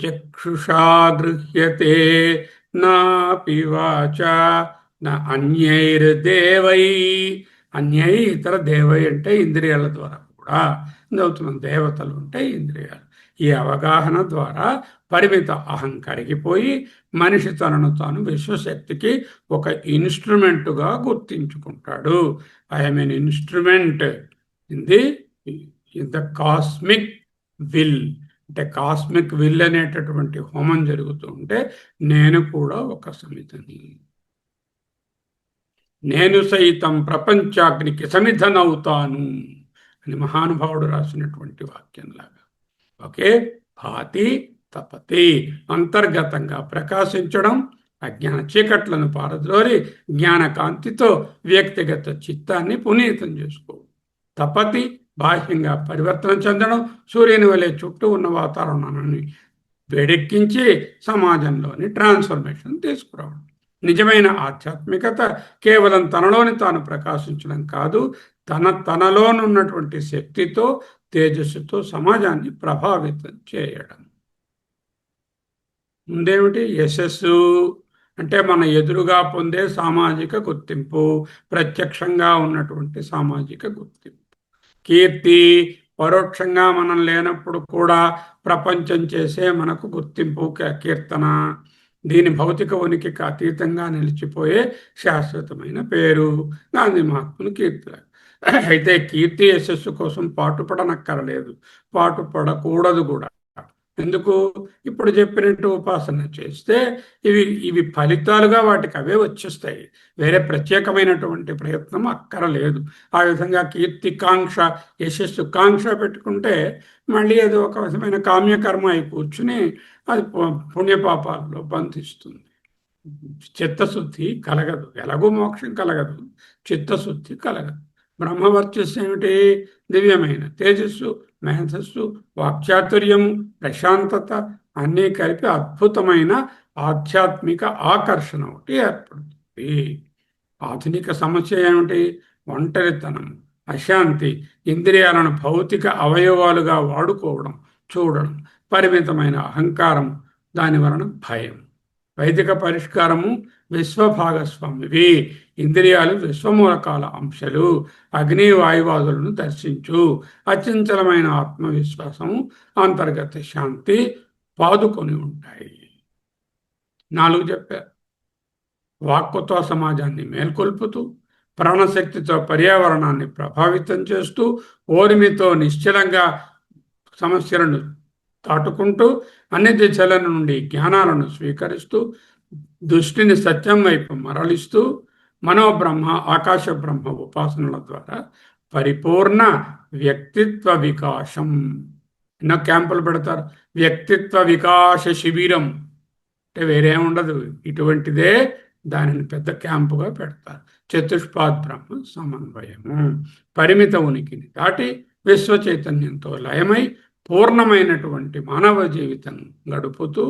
చక్షుషా గృహ్యతే నాపి వాచ నా అన్యైర్దేవై. అన్యై ఇతర దేవై అంటే ఇంద్రియాల ద్వారా కూడా అవుతున్నాం. దేవతలు అంటే ఇంద్రియాలు. ఈ అవగాహన ద్వారా పరిమిత అహం కరిగిపోయి మనిషి తనను తాను విశ్వశక్తికి ఒక ఇన్స్ట్రుమెంటుగా గుర్తించుకుంటాడు. I'm an instrument in the cosmic will. అంటే కాస్మిక్ విల్ అనేటటువంటి హోమం జరుగుతూ ఉంటే నేను కూడా ఒక సమితిని, నేను సైతం ప్రపంచాగ్నికి సమిధనవుతాను అని మహానుభావుడు రాసినటువంటి వాక్యంలాగా. ఓకే, భాతి తపతి అంతర్గతంగా ప్రకాశించడం, అజ్ఞాన చీకట్లను పారద్రోలి జ్ఞాన కాంతితో వ్యక్తిగత చిత్తాన్ని పునీతం చేసుకోవడం. తపతి బాహ్యంగా పరివర్తన చెందడం, సూర్యుని వలె చుట్టూ ఉన్న వాతావరణాన్ని వేడెక్కించి సమాజంలోని ట్రాన్స్ఫర్మేషన్ తీసుకురావడం. నిజమైన ఆధ్యాత్మికత కేవలం తనలోని తాను ప్రకాశించడం కాదు, తనలోనున్నటువంటి శక్తితో, తేజస్సుతో సమాజాన్ని ప్రభావితం చేయడం. ముందేమిటి? యశస్సు అంటే మన ఎదురుగా పొందే సామాజిక గుర్తింపు, ప్రత్యక్షంగా ఉన్నటువంటి సామాజిక గుర్తింపు. కీర్తి పరోక్షంగా మనం లేనప్పుడు కూడా ప్రపంచం చేసే మనకు గుర్తింపు, కీర్తన. దీని భౌతిక ఉనికికి అతీతంగా నిలిచిపోయే శాశ్వతమైన పేరు గాంధీ మహాత్ముని కీర్తి. అయితే కీర్తి యశస్సు కోసం పాటుపడనక్కరలేదు, పాటుపడకూడదు కూడా. ఎందుకు? ఇప్పుడు చెప్పినట్టు ఉపాసన చేస్తే ఇవి ఫలితాలుగా వాటికి అవే వచ్చేస్తాయి. వేరే ప్రత్యేకమైనటువంటి ప్రయత్నం అక్కరలేదు. ఆ విధంగా కీర్తి కాంక్ష, యశస్సు కాంక్ష పెట్టుకుంటే మళ్ళీ అది ఒక విధమైన కామ్యకర్మ అయి కూర్చుని అది పుణ్యపాపాల్లో బంధిస్తుంది. చిత్తశుద్ధి కలగదు. ఎలాగూ మోక్షం కలగదు, చిత్తశుద్ధి కలగదు. బ్రహ్మవర్చస్సు ఏమిటి? దివ్యమైన తేజస్సు, మేధస్సు, వాక్చాతుర్యము, ప్రశాంతత అన్నీ కలిపి అద్భుతమైన ఆధ్యాత్మిక ఆకర్షణ ఒకటి ఏర్పడుతుంది. ఆధునిక సమస్య ఏమిటి? ఒంటరితనం, అశాంతి, ఇంద్రియాలను భౌతిక అవయవాలుగా వాడుకోవడం, చూడడం, పరిమితమైన అహంకారం, దాని వలన భయం. వైదిక పరిష్కారము విశ్వభాగస్వామివి. ఇంద్రియాలు విశ్వమూలకాల అంశాలు. అగ్ని వాయువాదులను దర్శించు. అచంచలమైన ఆత్మవిశ్వాసము, అంతర్గత శాంతి పాదుకొని ఉంటాయి. 4 చెప్పారు. వాక్కుతో సమాజాన్ని మేల్కొల్పుతూ, ప్రాణశక్తితో పర్యావరణాన్ని ప్రభావితం చేస్తూ, ఓర్మితో నిశ్చలంగా సమస్యలను దాటుకుంటూ, అన్ని దిశల నుండి జ్ఞానాలను స్వీకరిస్తూ, దృష్టిని సత్యం వైపు మరలిస్తూ, మనోబ్రహ్మ, ఆకాశ బ్రహ్మ ఉపాసనల ద్వారా పరిపూర్ణ వ్యక్తిత్వ వికాసం. ఎన్నో క్యాంపులు పెడతారు. వ్యక్తిత్వ వికాస శిబిరం అంటే వేరేముండదు, ఇటువంటిదే. దానిని పెద్ద క్యాంపుగా పెడతారు. చతుష్పాద్ బ్రహ్మ సమన్వయము. పరిమిత ఉనికిని దాటి విశ్వ చైతన్యంతో లయమై పూర్ణమైనటువంటి మానవ జీవితం గడుపుతూ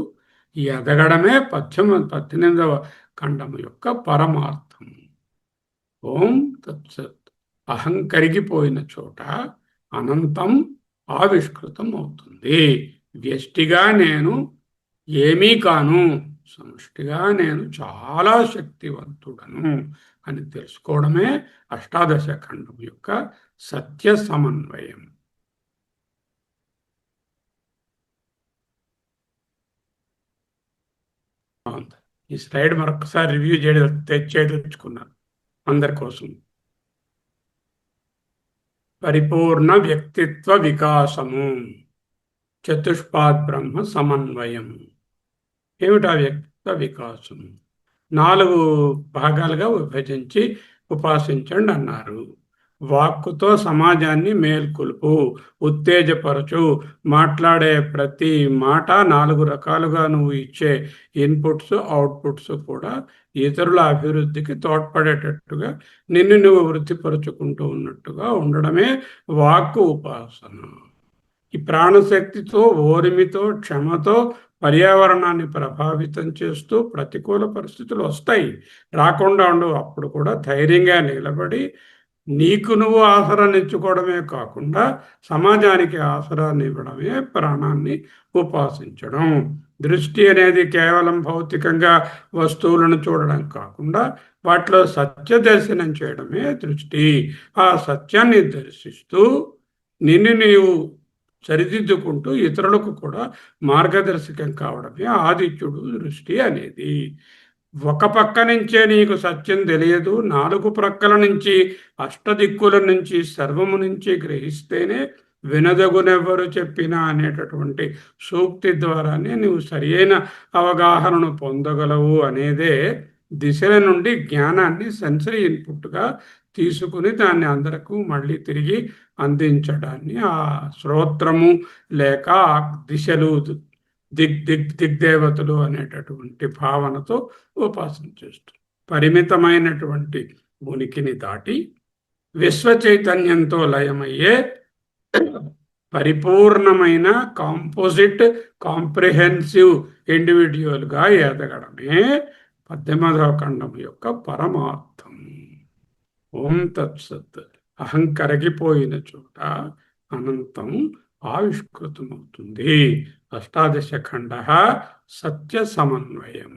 ఎదగడమే 18వ ఖండము యొక్క పరమార్థం. ఓం తత్సత్. అహం కరిగిపోయిన చోట అనంతం ఆవిష్కృతం అవుతుంది. వ్యష్టిగా నేను ఏమీ కాను, సమష్టిగా నేను చాలా శక్తివంతుడను అని తెలుసుకోవడమే అష్టాదశ ఖండం యొక్క సత్య సమన్వయం. ఈ స్లైడ్ మరొకసారి రివ్యూ చేయదలుచుకున్నాను అందరి కోసం. పరిపూర్ణ వ్యక్తిత్వ వికాసము, చతుష్పాద్ బ్రహ్మ సమన్వయం. ఏమిటా వ్యక్తిత్వ వికాసం? 4 భాగాలుగా విభజించి ఉపాసించండి అన్నారు. వాక్కుతో సమాజాన్ని మేల్కొల్పు, ఉత్తేజపరచు. మాట్లాడే ప్రతి మాట 4 రకాలుగా నువ్వు ఇచ్చే ఇన్పుట్స్, అవుట్పుట్స్ కూడా ఇతరుల అభివృద్ధికి తోడ్పడేటట్టుగా నిన్ను నువ్వు వృద్ధిపరుచుకుంటూ ఉన్నట్టుగా ఉండడమే వాక్కు ఉపాసన. ఈ ప్రాణశక్తితో, ఓరిమితో, క్షమతో పర్యావరణాన్ని ప్రభావితం చేస్తూ ప్రతికూల పరిస్థితులు వస్తాయి, రాకుండా ఉండవు. అప్పుడు కూడా ధైర్యంగా నిలబడి నీకు నువ్వు ఆసరాన్నిచ్చుకోవడమే కాకుండా సమాజానికి ఆసరాన్ని ఇవ్వడమే ప్రాణాన్ని ఉపాసించడం. దృష్టి అనేది కేవలం భౌతికంగా వస్తువులను చూడడం కాకుండా వాటిలో సత్య దర్శనం చేయడమే దృష్టి. ఆ సత్యాన్ని దర్శిస్తూ నిన్ను నీవు సరిదిద్దుకుంటూ ఇతరులకు కూడా మార్గదర్శకం కావడమే ఆదిత్యుడు దృష్టి అనేది. ఒక పక్క నుంచే నీకు సత్యం తెలియదు, 4 ప్రక్కల నుంచి, అష్టదిక్కుల నుంచి, సర్వము నుంచి గ్రహిస్తేనే వినదగునెవ్వరు చెప్పినా అనేటటువంటి సూక్తి ద్వారానే నువ్వు సరియైన అవగాహనను పొందగలవు అనేదే దిశల నుండి జ్ఞానాన్ని సెన్సరీ ఇన్పుట్గా తీసుకుని దాన్ని అందరకు మళ్ళీ తిరిగి అందించడాన్ని ఆ శ్రోత్రము లేక దిశలు దిగ్దేవతలు అనేటటువంటి భావనతో ఉపాసన చేస్తుంది. పరిమితమైనటువంటి ఉనికిని దాటి విశ్వ చైతన్యంతో లయమయ్యే పరిపూర్ణమైన కాంపోజిట్ కాంప్రిహెన్సివ్ ఇండివిడ్యువల్గా ఎదగడమే 18వ ఖండం యొక్క పరమార్థం. ఓం తత్సత్. అహం కరగిపోయిన చోట అనంతం ఆవిష్కృతమవుతుంది. 18 ఖండ సత్య సమన్వయం.